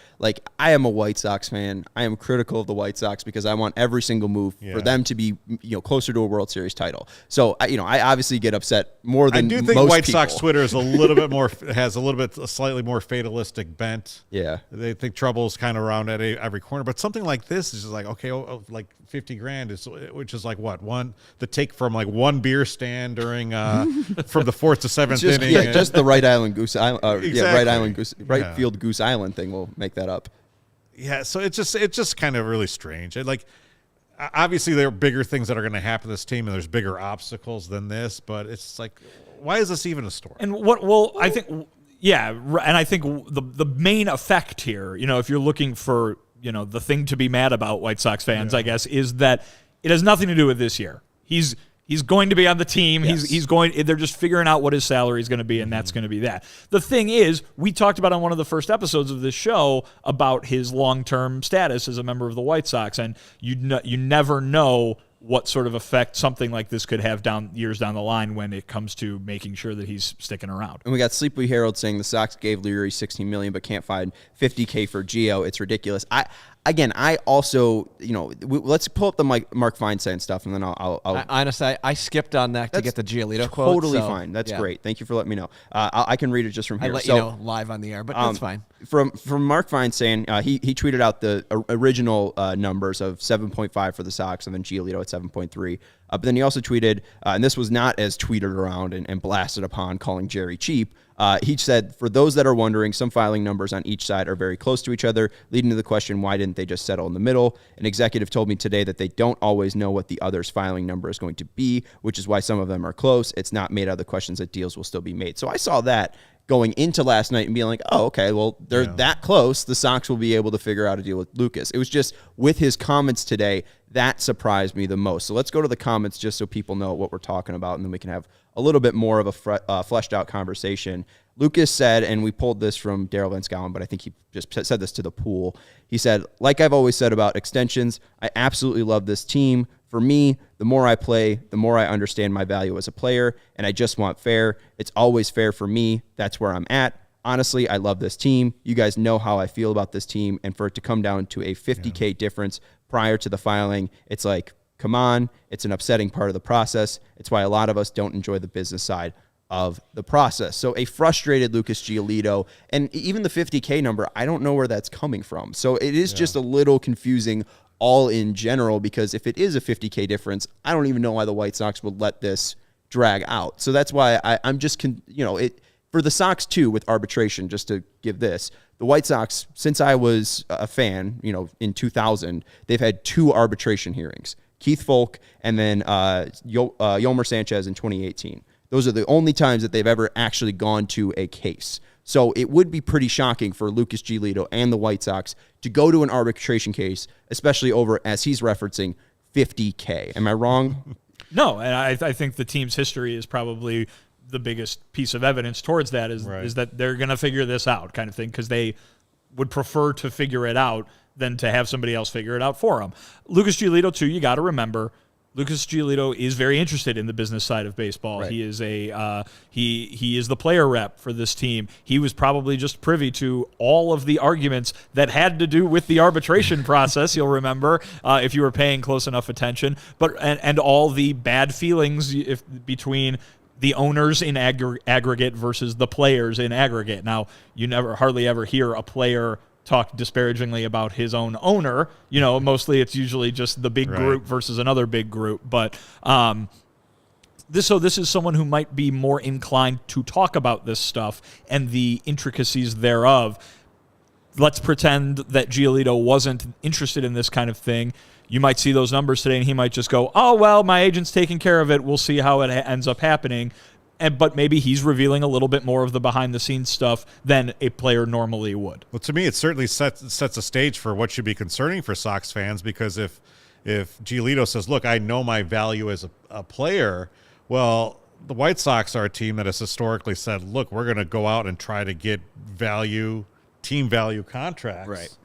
I am a White Sox fan. I am critical of the White Sox because I want every single move for them to be, closer to a World Series title. So, I obviously get upset more than most people. I do think White Sox Twitter is has a slightly more fatalistic bent. Yeah. They think trouble's kind of around at every corner, but something like this is just okay, like $50,000 is, which is the take from one beer stand during from the 4th to 7th inning. Yeah, just the right exactly. Right field Goose Island thing will make that up. Yeah, so it's just kind of really strange. Obviously there are bigger things that are going to happen to this team, and there's bigger obstacles than this, but it's why is this even a story? And I think. Yeah, and I think the main effect here, if you're looking for, the thing to be mad about, White Sox fans, I guess, is that it has nothing to do with this year. He's going to be on the team. Yes. They're just figuring out what his salary is going to be, and that's going to be that. The thing is, we talked about on one of the first episodes of this show about his long-term status as a member of the White Sox, and you never know what sort of effect something like this could have years down the line when it comes to making sure that he's sticking around. And we got Sleepy Harold saying the Sox gave Leary $16 million but can't find $50K for Gio. It's ridiculous. I also, let's pull up the Mark Feinstein stuff, and then I'll honestly, I skipped on that to get the Giolito quote. Totally fine. That's great. Thank you for letting me know. I can read it just from here. I'll let you know live on the air, but that's fine. From Mark Feinstein, he tweeted out the original numbers of 7.5 for the Sox, and then Giolito at 7.3. But then he also tweeted, and this was not as tweeted around and blasted upon, calling Jerry cheap. He said, for those that are wondering, some filing numbers on each side are very close to each other, leading to the question, why didn't they just settle in the middle? An executive told me today that they don't always know what the other's filing number is going to be, which is why some of them are close. It's not made out of the questions that deals will still be made. So I saw that going into last night and being like, oh, okay, well, they're that close. The Sox will be able to figure out a deal with Lucas. It was just with his comments today, that surprised me the most. So let's go to the comments just so people know what we're talking about, and then we can have a little bit more of a fleshed out conversation. Lucas said, and we pulled this from Daryl Van Schouwen, but I think he just said this to the pool. He said, like I've always said about extensions, I absolutely love this team. For me, the more I play, the more I understand my value as a player, and I just want fair. It's always fair for me. That's where I'm at. Honestly, I love this team. You guys know how I feel about this team, and for it to come down to a $50K difference prior to the filing, it's like, come on, it's an upsetting part of the process. It's why a lot of us don't enjoy the business side of the process. So a frustrated Lucas Giolito, and even the $50K number, I don't know where that's coming from. So it is just a little confusing all in general, because if it is a $50K difference, I don't even know why the White Sox would let this drag out. So that's why I'm just, For the Sox, too, with arbitration, just to give this, the White Sox, since I was a fan, in 2000, they've had 2 arbitration hearings. Keith Folk and then Yolmer Sanchez in 2018. Those are the only times that they've ever actually gone to a case. So it would be pretty shocking for Lucas Giolito and the White Sox to go to an arbitration case, especially over, as he's referencing, $50K. Am I wrong? No, and I think the team's history is probably the biggest piece of evidence towards that is that they're going to figure this out kind of thing, because they would prefer to figure it out than to have somebody else figure it out for them. Lucas Giolito, too, you got to remember, Lucas Giolito is very interested in the business side of baseball. Right. He is he is the player rep for this team. He was probably just privy to all of the arguments that had to do with the arbitration process. You'll remember if you were paying close enough attention, and all the bad feelings between the owners in aggregate versus the players in aggregate. Now, you hardly ever hear a player talk disparagingly about his own owner. Mostly it's usually just the big group versus another big group. But this is someone who might be more inclined to talk about this stuff and the intricacies thereof. Let's pretend that Giolito wasn't interested in this kind of thing. You might see those numbers today, and he might just go, "Oh, well, my agent's taking care of it. We'll see how it ends up happening." But maybe he's revealing a little bit more of the behind-the-scenes stuff than a player normally would. Well, to me, it certainly sets a stage for what should be concerning for Sox fans, because if Giolito says, "Look, I know my value as a player," well, the White Sox are a team that has historically said, "Look, we're going to go out and try to get team value contracts." Right.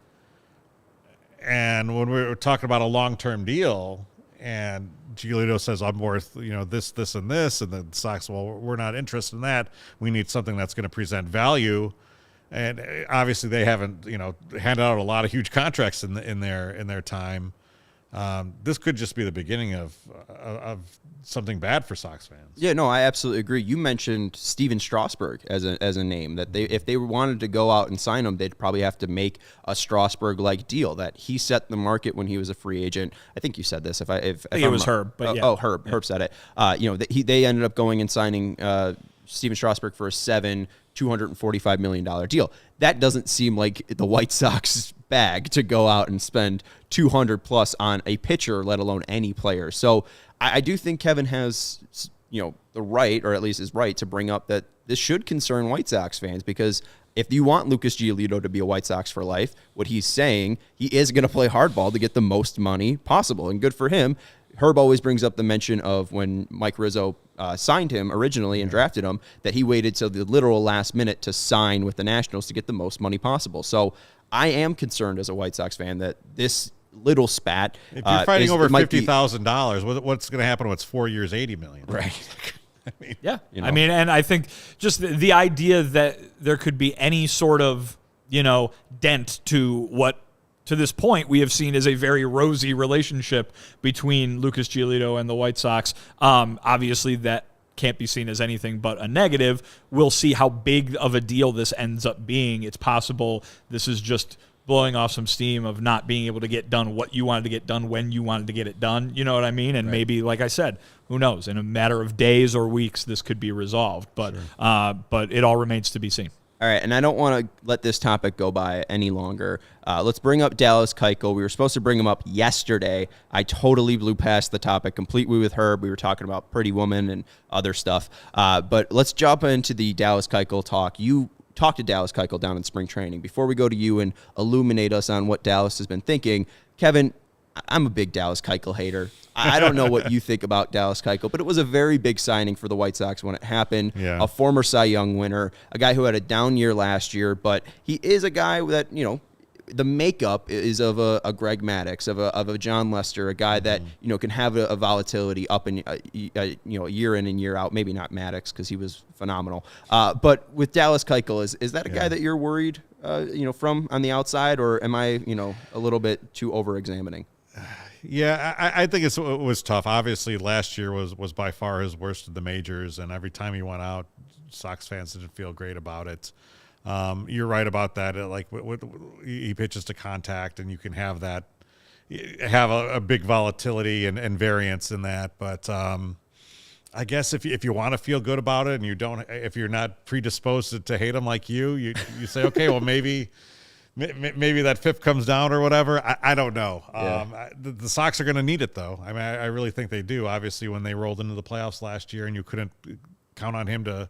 And when we're talking about a long-term deal, and Giolito says, "I'm worth, this, and this," and the Sox, "Well, we're not interested in that. We need something that's going to present value." And obviously, they haven't, handed out a lot of huge contracts in their time. This could just be the beginning of something bad for Sox fans. Yeah, no, I absolutely agree. You mentioned Steven Strasburg as a name that if they wanted to go out and sign him, they'd probably have to make a Strasburg-like deal. That he set the market when he was a free agent. I think you said this. I think it was Herb. But yeah. Herb. Yeah. Herb said it. They ended up going and signing Steven Strasburg for a $245 million deal. That doesn't seem like the White Sox bag to go out and spend $200 plus on a pitcher, let alone any player. So I do think Kevin has, the right, or at least is right, to bring up that this should concern White Sox fans, because if you want Lucas Giolito to be a White Sox for life, what he's saying, he is going to play hardball to get the most money possible, and good for him. Herb always brings up the mention of when Mike Rizzo signed him originally and drafted him, that he waited till the literal last minute to sign with the Nationals to get the most money possible. So I am concerned as a White Sox fan that this little spat, if you're fighting over $50,000, what's going to happen when it's 4 years, $80 million? Right. And I think just the idea that there could be any sort of, dent to what, to this point, we have seen as a very rosy relationship between Lucas Giolito and the White Sox. Obviously, that can't be seen as anything but a negative. We'll see how big of a deal this ends up being. It's possible this is just blowing off some steam of not being able to get done what you wanted to get done when you wanted to get it done. You know what I mean? And maybe, like I said, who knows? In a matter of days or weeks, this could be resolved. But but it all remains to be seen. All right, and I don't want to let this topic go by any longer. Let's bring up Dallas Keuchel. We were supposed to bring him up yesterday. I totally blew past the topic completely with Herb. We were talking about Pretty Woman and other stuff. But let's jump into the Dallas Keuchel talk. You talked to Dallas Keuchel down in spring training. Before we go to you and illuminate us on what Dallas has been thinking, Kevin, I'm a big Dallas Keuchel hater. I don't know what you think about Dallas Keuchel, but it was a very big signing for the White Sox when it happened. Yeah. A former Cy Young winner, a guy who had a down year last year, but he is a guy that, the makeup is of a Greg Maddux, of a John Lester, a guy that, can have a volatility up in, year in and year out. Maybe not Maddux because he was phenomenal. But with Dallas Keuchel, is that a guy that you're worried, from on the outside, or am I, a little bit too over-examining? Yeah, I think it was tough. Obviously, last year was by far his worst of the majors, and every time he went out, Sox fans didn't feel great about it. You're right about that. He pitches to contact, and you can have that, have a big volatility and variance in that. But I guess if you want to feel good about it and if you're not predisposed to hate him like you say, okay, well, maybe that FIP comes down or whatever. I don't know. Yeah. The Sox are going to need it, though. I mean, I really think they do. Obviously, when they rolled into the playoffs last year and you couldn't count on him to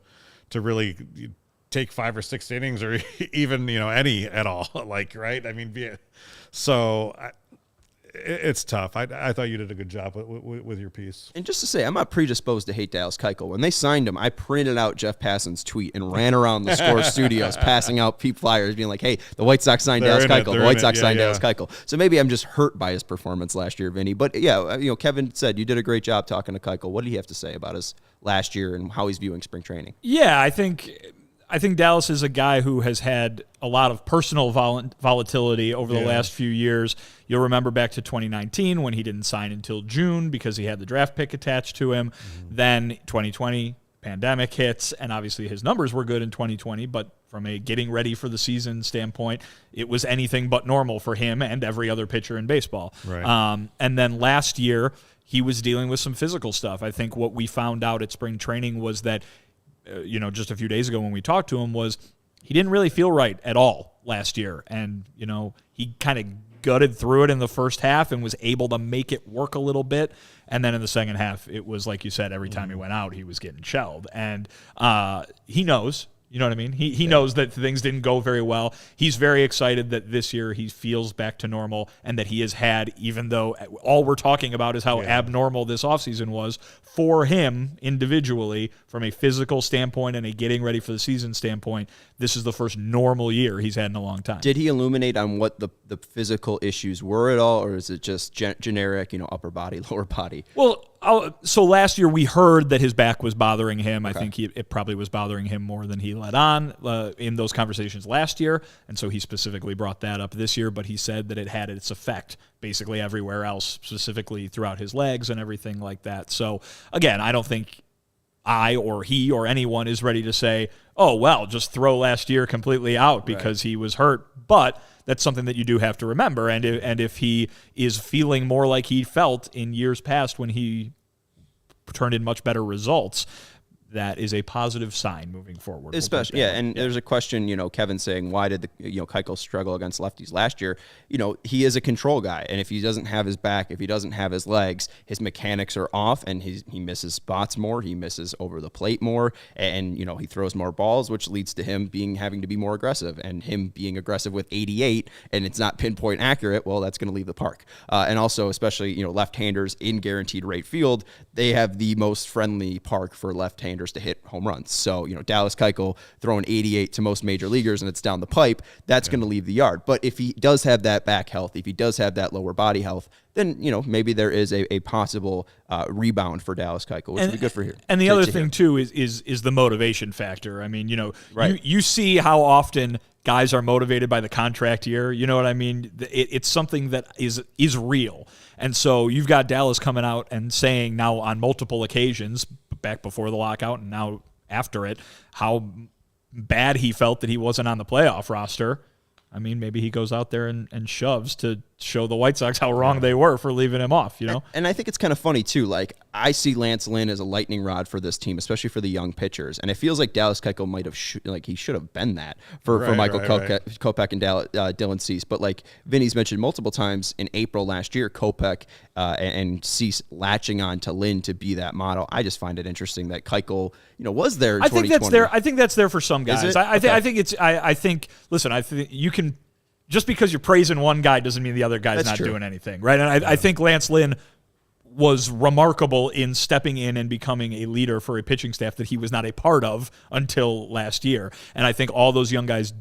really take 5 or 6 innings or even, any at all, right? I mean, it's tough. I thought you did a good job with your piece. And just to say, I'm not predisposed to hate Dallas Keuchel. When they signed him, I printed out Jeff Passan's tweet and ran around the Score studios passing out peep flyers being like, hey, the White Sox signed Dallas Keuchel. The White Sox signed Dallas Keuchel. So maybe I'm just hurt by his performance last year, Vinny. But yeah, Kevin said you did a great job talking to Keuchel. What did he have to say about his last year and how he's viewing spring training? Yeah, I think Dallas is a guy who has had a lot of personal volatility over the last few years. You'll remember back to 2019 when he didn't sign until June because he had the draft pick attached to him. Mm-hmm. Then 2020, pandemic hits, and obviously his numbers were good in 2020, but from a getting ready for the season standpoint, it was anything but normal for him and every other pitcher in baseball. Right. And then last year, he was dealing with some physical stuff. I think what we found out at spring training was that just a few days ago when we talked to him was he didn't really feel right at all last year. And, he kind of gutted through it in the first half and was able to make it work a little bit. And then in the second half, it was like you said, every time he went out, he was getting shelled. And he knows. You know what I mean? He knows that things didn't go very well. He's very excited that this year he feels back to normal and that he has had, even though all we're talking about is how abnormal this offseason was, for him individually, from a physical standpoint and a getting ready for the season standpoint, this is the first normal year he's had in a long time. Did he illuminate on what the physical issues were at all, or is it just generic, upper body, lower body? Well, so last year we heard that his back was bothering him. Okay. I think it probably was bothering him more than he let on in those conversations last year, and so he specifically brought that up this year, but he said that it had its effect basically everywhere else, specifically throughout his legs and everything like that. So, again, I don't think I or he or anyone is ready to say, oh, well, just throw last year completely out because he was hurt, but that's something that you do have to remember. And if he is feeling more like he felt in years past when he turned in much better results, that is a positive sign moving forward. Especially, there's a question, Kevin saying, why did Keuchel struggle against lefties last year? He is a control guy, and if he doesn't have his back, if he doesn't have his legs, his mechanics are off, and he misses spots more, he misses over the plate more, and, he throws more balls, which leads to him having to be more aggressive, and him being aggressive with 88, and it's not pinpoint accurate, well, that's going to leave the park. And also, especially, left-handers in guaranteed rate field, they have the most friendly park for left-handers to hit home runs. So, Dallas Keuchel throwing 88 to most major leaguers and it's down the pipe, that's going to leave the yard. But if he does have that back health, if he does have that lower body health, then, maybe there is a possible rebound for Dallas Keuchel, which would be good for here. And the other thing, too, is the motivation factor. I mean, you see how often guys are motivated by the contract year. You know what I mean? It's something that is real. And so you've got Dallas coming out and saying now on multiple occasions, back before the lockout and now after it, how bad he felt that he wasn't on the playoff roster. I mean, maybe he goes out there and shoves to show the White Sox how wrong they were for leaving him off, And I think it's kind of funny, too. Like, I see Lance Lynn as a lightning rod for this team, especially for the young pitchers. And it feels like Dallas Keuchel might have, he should have been that for Michael Kopech and Dylan Cease. But like Vinny's mentioned multiple times, in April last year, Kopech and Cease latching on to Lynn to be that model. I just find it interesting that Keuchel, was there in 2020. I think that's there for some guys. I think you can, just because you're praising one guy doesn't mean the other guy's not doing anything, right? And I think Lance Lynn was remarkable in stepping in and becoming a leader for a pitching staff that he was not a part of until last year. And I think all those young guys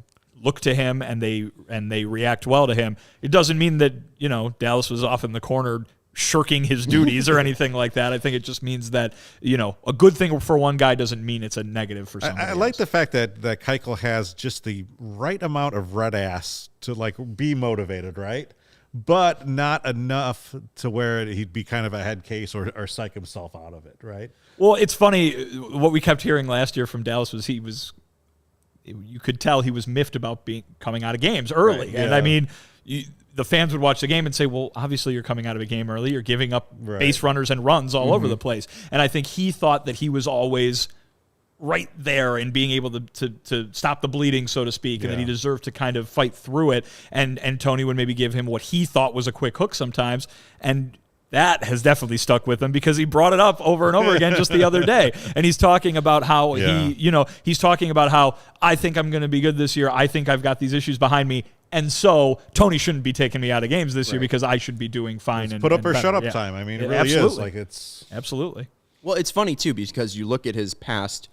look to him and they react well to him. It doesn't mean that, Dallas was off in the corner shirking his duties or anything like that. I think it just means that, a good thing for one guy doesn't mean it's a negative for somebody else. I like the fact that Keuchel has just the right amount of red ass to be motivated, right? But not enough to where he'd be kind of a head case or psych himself out of it, right? Well, it's funny. What we kept hearing last year from Dallas was you could tell he was miffed about coming out of games early. Right, yeah. And I mean, the fans would watch the game and say, well, obviously you're coming out of a game early. You're giving up base runners and runs all over the place. And I think he thought that he was always right there and being able to stop the bleeding, so to speak, and that he deserved to kind of fight through it. And Tony would maybe give him what he thought was a quick hook sometimes. And that has definitely stuck with him because he brought it up over and over again just the other day. And he's talking about how he's talking about how I think I'm going to be good this year. I think I've got these issues behind me. And so Tony shouldn't be taking me out of games this year because I should be doing fine. It's put up or shut up time. I mean, it really is. Like it's absolutely. Well, it's funny too because you look at his past,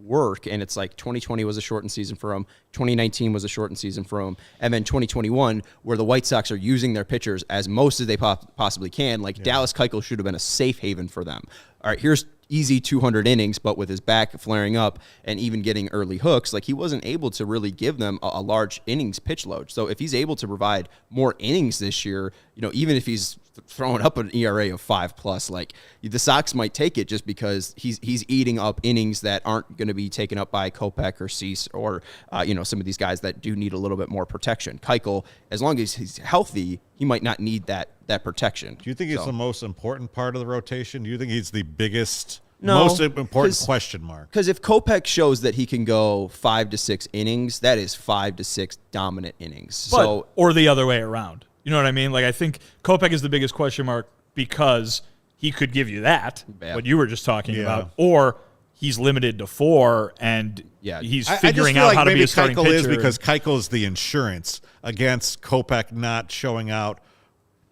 work, and it's like 2020 was a shortened season for him. 2019 was a shortened season for him, and then 2021, where the White Sox are using their pitchers as most as they possibly can. Like Dallas Keuchel should have been a safe haven for them. All right, here's easy 200 innings, but with his back flaring up and even getting early hooks, like he wasn't able to really give them a large innings pitch load. So if he's able to provide more innings this year, even if he's throwing up an ERA of 5+, like the Sox might take it just because he's eating up innings that aren't going to be taken up by Kopech or Cease or some of these guys that do need a little bit more protection. Keuchel, as long as he's healthy, he might not need that protection. Do you think he's the most important part of the rotation? Do you think he's the biggest, most important question mark? Because if Kopech shows that he can go 5 to 6 innings, that is 5 to 6 dominant innings. Or the other way around. You know what I mean? Like I think Kopech is the biggest question mark because he could give you that, what you were just talking about, or he's limited to 4 and he's figuring out how to be a starting pitcher. Is because Keuchel is the insurance against Kopech not showing out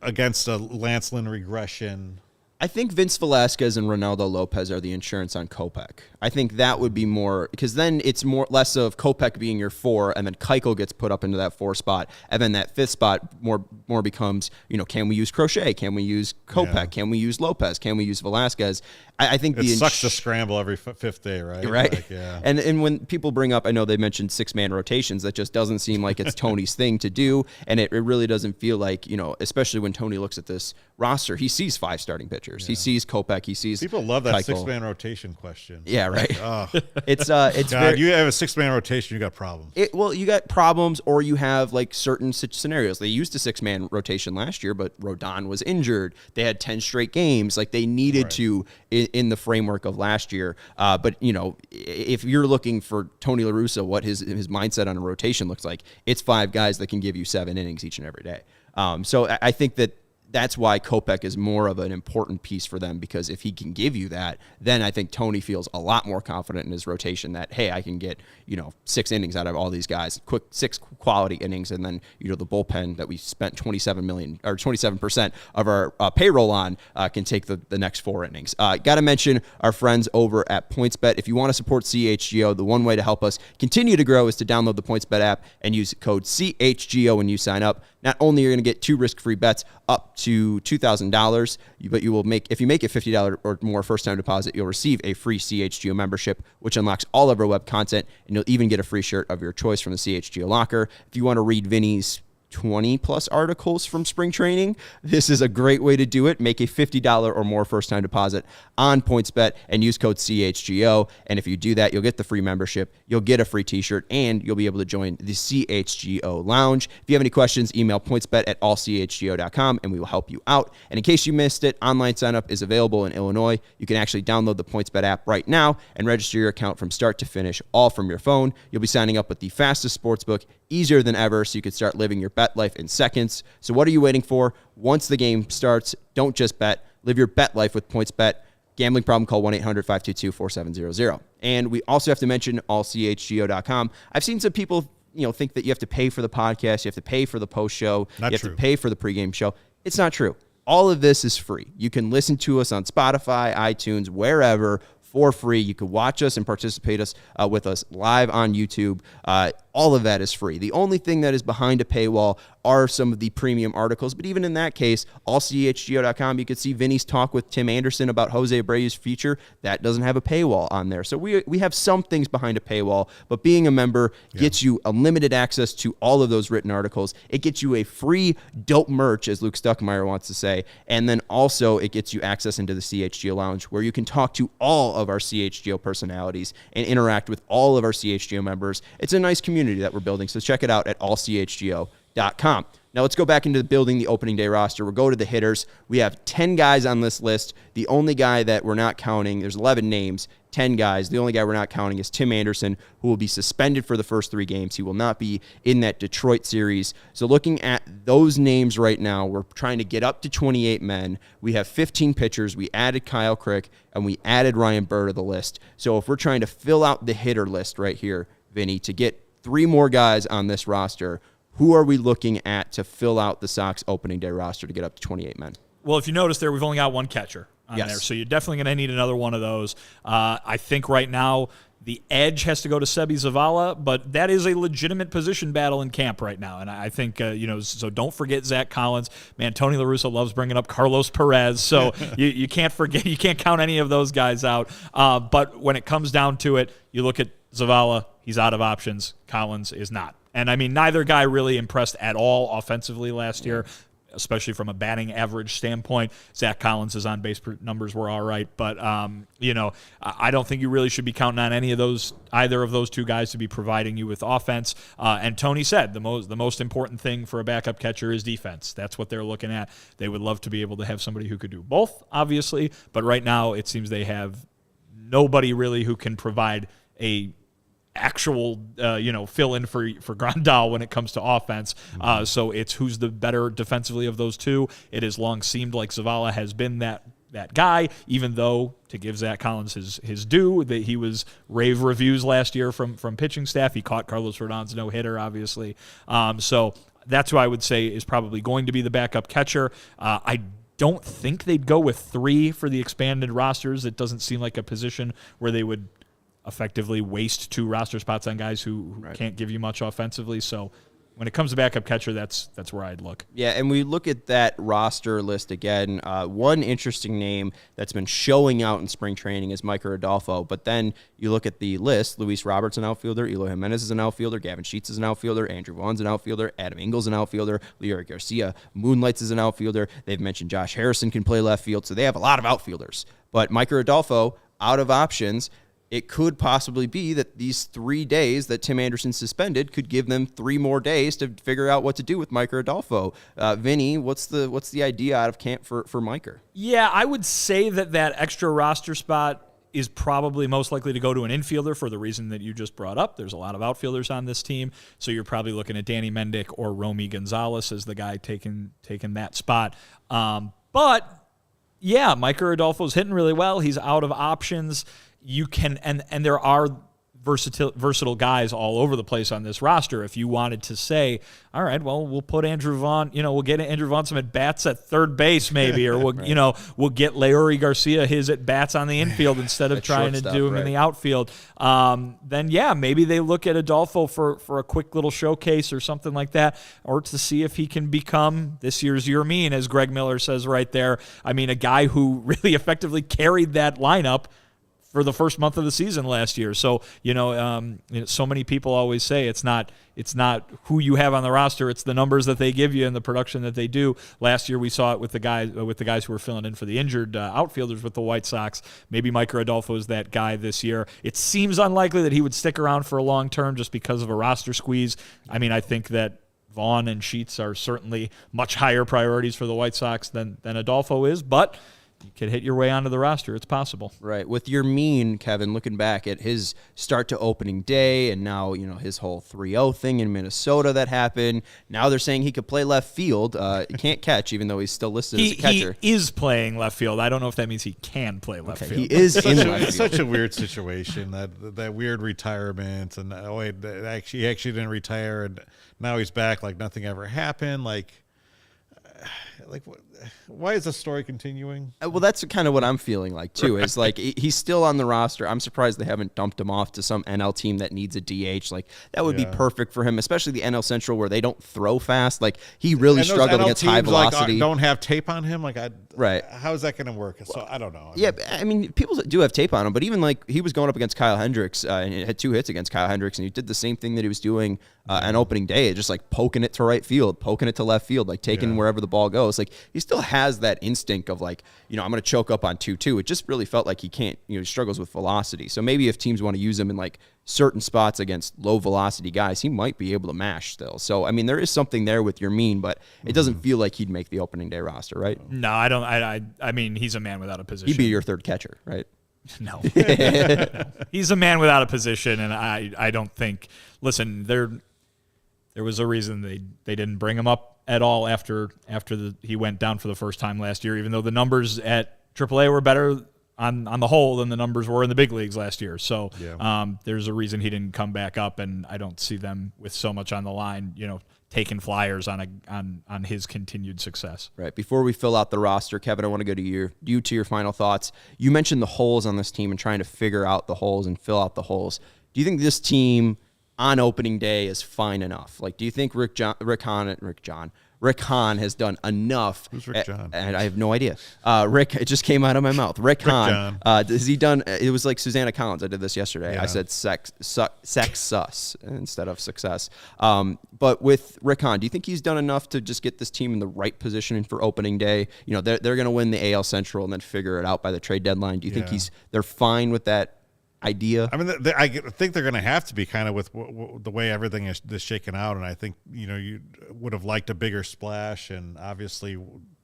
against a Lance Lynn regression. I think Vince Velasquez and Ronaldo Lopez are the insurance on Kopech. I think that would be more, because then it's less of Kopech being your 4, and then Keuchel gets put up into that 4 spot, and then that 5th spot more becomes, can we use Crochet? Can we use Kopech? Yeah. Can we use Lopez? Can we use Velasquez? I think it sucks to scramble every 5th day, right? Right. Like, and when people bring up, I know they mentioned 6-man rotations, that just doesn't seem like it's Tony's thing to do, and it really doesn't feel like, especially when Tony looks at this roster, he sees 5 starting pitchers. Yeah. He sees Kopech. He sees people love that Keuchel. 6-man rotation question. Yeah, right. Oh. It's God, you have a 6-man rotation, you got problems. You got problems, or you have like certain scenarios. They used a 6-man rotation last year, but Rodon was injured. They had 10 straight games. Like they needed to in the framework of last year. But if you're looking for Tony La Russa, what his mindset on a rotation looks like, it's 5 guys that can give you 7 innings each and every day. So I think that's why Kopech is more of an important piece for them, because if he can give you that, then I think Tony feels a lot more confident in his rotation that, hey, I can get, 6 innings out of all these guys, 6 quality innings, and then, the bullpen that we spent $27% of our payroll on can take the next 4 innings. Got to mention our friends over at PointsBet. If you want to support CHGO, the one way to help us continue to grow is to download the PointsBet app and use code CHGO when you sign up. Not only are you going to get 2 risk-free bets up to $2,000, but you will if you make a $50 or more first-time deposit, you'll receive a free CHGO membership, which unlocks all of our web content, and you'll even get a free shirt of your choice from the CHGO locker. If you want to read Vinny's 20+ articles from spring training, this is a great way to do it. Make a $50 or more first-time deposit on PointsBet and use code CHGO. And if you do that, you'll get the free membership, you'll get a free t-shirt, and you'll be able to join the CHGO Lounge. If you have any questions, email pointsbet@allchgo.com, and we will help you out. And in case you missed it, online sign-up is available in Illinois. You can actually download the PointsBet app right now and register your account from start to finish, all from your phone. You'll be signing up with the fastest sportsbook, easier than ever, so you can start living your bet life in seconds. So what are you waiting for? Once the game starts, don't just bet. Live your bet life with PointsBet. Gambling problem, call 1-800-522-4700. And we also have to mention allchgo.com. I've seen some people, think that you have to pay for the podcast, you have to pay for the post show, you have to pay for the pregame show. It's not true. All of this is free. You can listen to us on Spotify, iTunes, wherever, for free. You can watch us and participate with us live on YouTube. All of that is free. The only thing that is behind a paywall are some of the premium articles. But even in that case, allchgo.com, you can see Vinny's talk with Tim Anderson about Jose Abreu's future. That doesn't have a paywall on there. So we have some things behind a paywall, but being a member gets you unlimited access to all of those written articles. It gets you a free dope merch, as Luke Stuckmeyer wants to say. And then also it gets you access into the CHGO Lounge, where you can talk to all of our CHGO personalities and interact with all of our CHGO members. It's a nice community that we're building. So check it out at allchgo.com. CHGOWhitesOx.com. Now let's go back into building the opening day roster. We'll go to the hitters. We have 10 guys on this list. The only guy that we're not counting, there's 11 names, 10 guys. The only guy we're not counting is Tim Anderson, who will be suspended for the first 3 games. He will not be in that Detroit series. So looking at those names right now, we're trying to get up to 28 men. We have 15 pitchers. We added Kyle Crick, and we added Ryan Burr to the list. So if we're trying to fill out the hitter list right here, Vinny, to get 3 more guys on this roster, who are we looking at to fill out the Sox opening day roster to get up to 28 men? Well, if you notice there, we've only got one catcher on there, so you're definitely going to need another one of those. I think right now the edge has to go to Sebi Zavala, but that is a legitimate position battle in camp right now. And I think, so don't forget Zach Collins. Man, Tony La Russa loves bringing up Carlos Perez, so you can't forget, you can't count any of those guys out. But when it comes down to it, you look at Zavala, he's out of options. Collins is not. And, I mean, neither guy really impressed at all offensively last year, especially from a batting average standpoint. Zach Collins' on-base numbers were all right. But, I don't think you really should be counting on either of those 2 guys to be providing you with offense. And Tony said the most important thing for a backup catcher is defense. That's what they're looking at. They would love to be able to have somebody who could do both, obviously. But right now it seems they have nobody really who can provide a actual, fill in for Grandal when it comes to offense. So it's who's the better defensively of those 2. It has long seemed like Zavala has been that guy, even though, to give Zach Collins his due, that he was rave reviews last year from pitching staff. He caught Carlos Rodon's no-hitter, obviously. So that's who I would say is probably going to be the backup catcher. I don't think they'd go with 3 for the expanded rosters. It doesn't seem like a position where they would effectively waste 2 roster spots on guys who can't give you much offensively. So when it comes to backup catcher, that's where I'd look. Yeah, and we look at that roster list again. One interesting name that's been showing out in spring training is Mike Rodolfo. But then you look at the list: Luis Roberts an outfielder, Eloy Jimenez is an outfielder, Gavin Sheets is an outfielder, Andrew Vaughn's an outfielder, Adam Engel's an outfielder, Leury Garcia Moonlights is an outfielder. They've mentioned Josh Harrison can play left field, so they have a lot of outfielders. But Mike Rodolfo, out of options. It could possibly be that these 3 days that Tim Anderson suspended could give them 3 more days to figure out what to do with Mike Rodolfo. Vinny, what's the idea out of camp for Mike? Yeah, I would say that extra roster spot is probably most likely to go to an infielder for the reason that you just brought up. There's a lot of outfielders on this team, so you're probably looking at Danny Mendick or Romy Gonzalez as the guy taking that spot. But yeah, Mike Rodolfo's hitting really well. He's out of options. You can, and there are versatile guys all over the place on this roster. If you wanted to say, all right, well, we'll put Andrew Vaughn, we'll get Andrew Vaughn some at-bats at third base maybe, or we'll, right. We'll get Leury Garcia his at-bats on the infield instead of trying to do him in the outfield. Then, yeah, maybe they look at Adolfo for a quick little showcase or something like that, or to see if he can become this year's Yermin, as Greg Miller says right there. I mean, a guy who really effectively carried that lineup for the first month of the season last year. So, so many people always say it's not who you have on the roster, it's the numbers that they give you and the production that they do. Last year we saw it with the guys who were filling in for the injured outfielders with the White Sox. Maybe Mike Rodolfo is that guy this year. It seems unlikely that he would stick around for a long term just because of a roster squeeze. I mean, I think that Vaughn and Sheets are certainly much higher priorities for the White Sox than Adolfo is, but you could hit your way onto the roster. It's possible. Right. With Yermin, Kevin, looking back at his start to opening day and now, his whole 3-0 thing in Minnesota that happened. Now they're saying he could play left field. He can't catch, even though he's still listed as a catcher. He is playing left field. I don't know if that means he can play left field. He is in left field. It's such a weird situation, that weird retirement. And he actually didn't retire, and now he's back like nothing ever happened. Why is the story continuing? Well, that's kind of what I'm feeling like, too. Is like he's still on the roster. I'm surprised they haven't dumped him off to some NL team that needs a DH. Like, that would be perfect for him, especially the NL Central where they don't throw fast. Like, he really struggled NL against high velocity. Don't have tape on him? Right. How is that going to work? So, I don't know. I mean, people do have tape on him, but even he was going up against Kyle Hendricks and he had 2 hits against Kyle Hendricks, and he did the same thing that he was doing on opening day, just poking it to right field, poking it to left field, taking wherever the ball goes. He's still has that instinct of like, I'm going to choke up on 2-2. It just really felt like he can't, he struggles with velocity. So maybe if teams want to use him in like certain spots against low velocity guys, he might be able to mash still. So, I mean, there is something there with Yermin, but it doesn't feel like he'd make the opening day roster, right? No, I don't. I mean, he's a man without a position. He'd be your third catcher, right? No. He's a man without a position, and I don't think, listen, there was a reason they didn't bring him up at all after he went down for the first time last year, even though the numbers at AAA were better on the whole than the numbers were in the big leagues last year. So there's a reason he didn't come back up, and I don't see them with so much on the line, taking flyers on his continued success. Right. Before we fill out the roster, Kevin, I want to go to your final thoughts. You mentioned the holes on this team and trying to figure out the holes and fill out the holes. Do you think this team on opening day is fine enough? Like, do you think Rick Hahn has done enough? Who's Rick John? And I have no idea. Rick, it just came out of my mouth. Rick Hahn. Has he done? It was like Susanna Collins. I did this yesterday. Yeah. I said sexus instead of success. But with Rick Hahn, do you think he's done enough to just get this team in the right positioning for opening day? They're going to win the AL Central and then figure it out by the trade deadline. Do you think they're fine with that idea? I mean, I think they're going to have to be kind of with the way everything is shaken out, and I think you would have liked a bigger splash, and obviously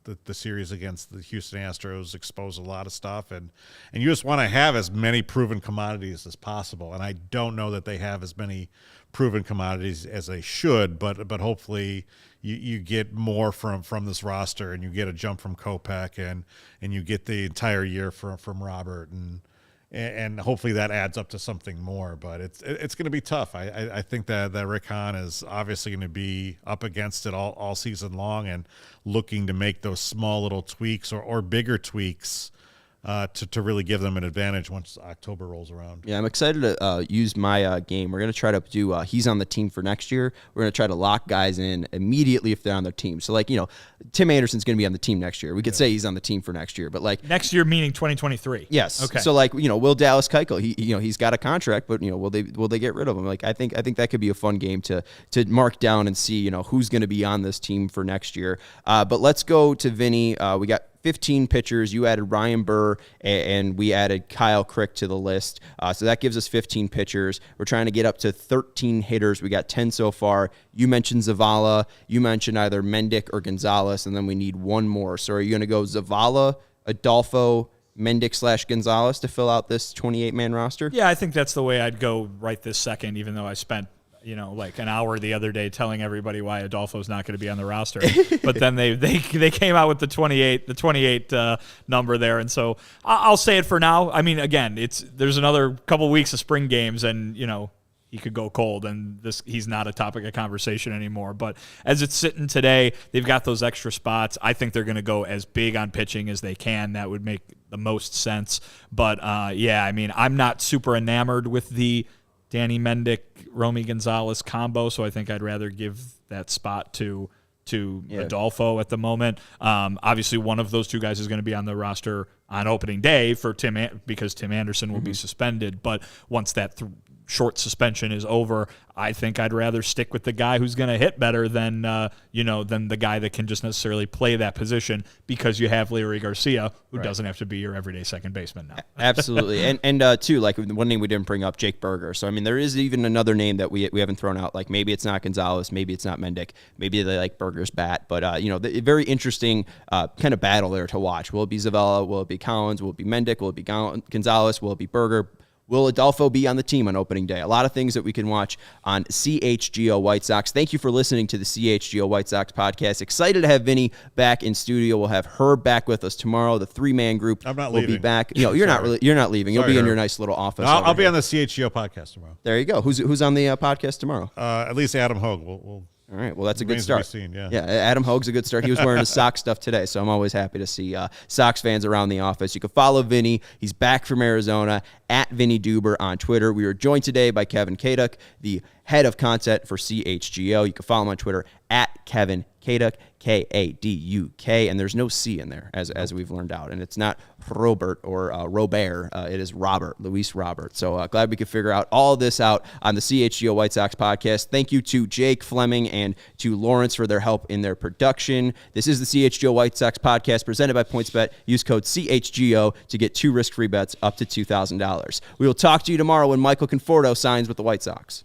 the series against the Houston Astros exposed a lot of stuff, and you just want to have as many proven commodities as possible, and I don't know that they have as many proven commodities as they should, but hopefully you get more from this roster, and you get a jump from Kopech, and you get the entire year from Robert, and hopefully that adds up to something more. But it's going to be tough. I think that Rick Hahn is obviously going to be up against it all season long and looking to make those small little tweaks or bigger tweaks to really give them an advantage once October rolls around. Yeah, I'm excited to use my game. We're going to try to do he's on the team for next year. We're going to try to lock guys in immediately if they're on their team. So, like, Tim Anderson's going to be on the team next year. We could say he's on the team for next year, but like next year meaning 2023. Yes. Okay. So, like, will Dallas Keuchel? He's got a contract, but will they get rid of him? Like, I think that could be a fun game to mark down and see who's going to be on this team for next year. But let's go to Vinny. We got 15 pitchers. You added Ryan Burr, and we added Kyle Crick to the list. So that gives us 15 pitchers. We're trying to get up to 13 hitters. We got 10 so far. You mentioned Zavala. You mentioned either Mendick or Gonzalez, and then we need one more. So are you going to go Zavala, Adolfo, Mendick /Gonzalez to fill out this 28-man roster? Yeah, I think that's the way I'd go right this second, even though I spent like an hour the other day telling everybody why Adolfo's not going to be on the roster. But then they came out with the 28 number there, and so I'll say it for now. I mean, again, there's another couple weeks of spring games, and he could go cold, and he's not a topic of conversation anymore. But as it's sitting today, they've got those extra spots. I think they're going to go as big on pitching as they can. That would make the most sense. But yeah, I mean, I'm not super enamored with the Danny Mendick, Romy Gonzalez combo, so I think I'd rather give that spot to Adolfo at the moment. Obviously, one of those two guys is going to be on the roster on opening day for because Tim Anderson will be suspended. But once that short suspension is over, I think I'd rather stick with the guy who's going to hit better than the guy that can just necessarily play that position, because you have Larry Garcia, who doesn't have to be your everyday second baseman now. Absolutely. And too, like one name we didn't bring up, Jake Berger. So, I mean, there is even another name that we haven't thrown out. Like, maybe it's not Gonzalez, maybe it's not Mendick, maybe they like Berger's bat. But, the very interesting kind of battle there to watch. Will it be Zavala? Will it be Collins? Will it be Mendick? Will it be Gonzalez? Will it be Berger? Will Adolfo be on the team on opening day? A lot of things that we can watch on CHGO White Sox. Thank you for listening to the CHGO White Sox podcast. Excited to have Vinny back in studio. We'll have Herb back with us tomorrow. The three-man group will be back. You're not leaving. You'll be in your nice little office. I'll be on the CHGO podcast tomorrow. There you go. Who's on the podcast tomorrow? At least Adam Hogue. We'll All right, well, that's a good start. Seen, yeah, Adam Hogue's a good start. He was wearing his Sox stuff today, so I'm always happy to see Sox fans around the office. You can follow Vinny. He's back from Arizona, at Vinnie Duber on Twitter. We were joined today by Kevin Kaduk, the head of content for CHGO. You can follow him on Twitter, at Kevin Kaduk, K-A-D-U-K, and there's no C in there, as we've learned out. And it's not Robert or Robert. It is Robert, Luis Robert. So glad we could figure out all this out on the CHGO White Sox podcast. Thank you to Jake Fleming and to Lawrence for their help in their production. This is the CHGO White Sox podcast presented by PointsBet. Use code CHGO to get 2 risk-free bets up to $2,000. We will talk to you tomorrow when Michael Conforto signs with the White Sox.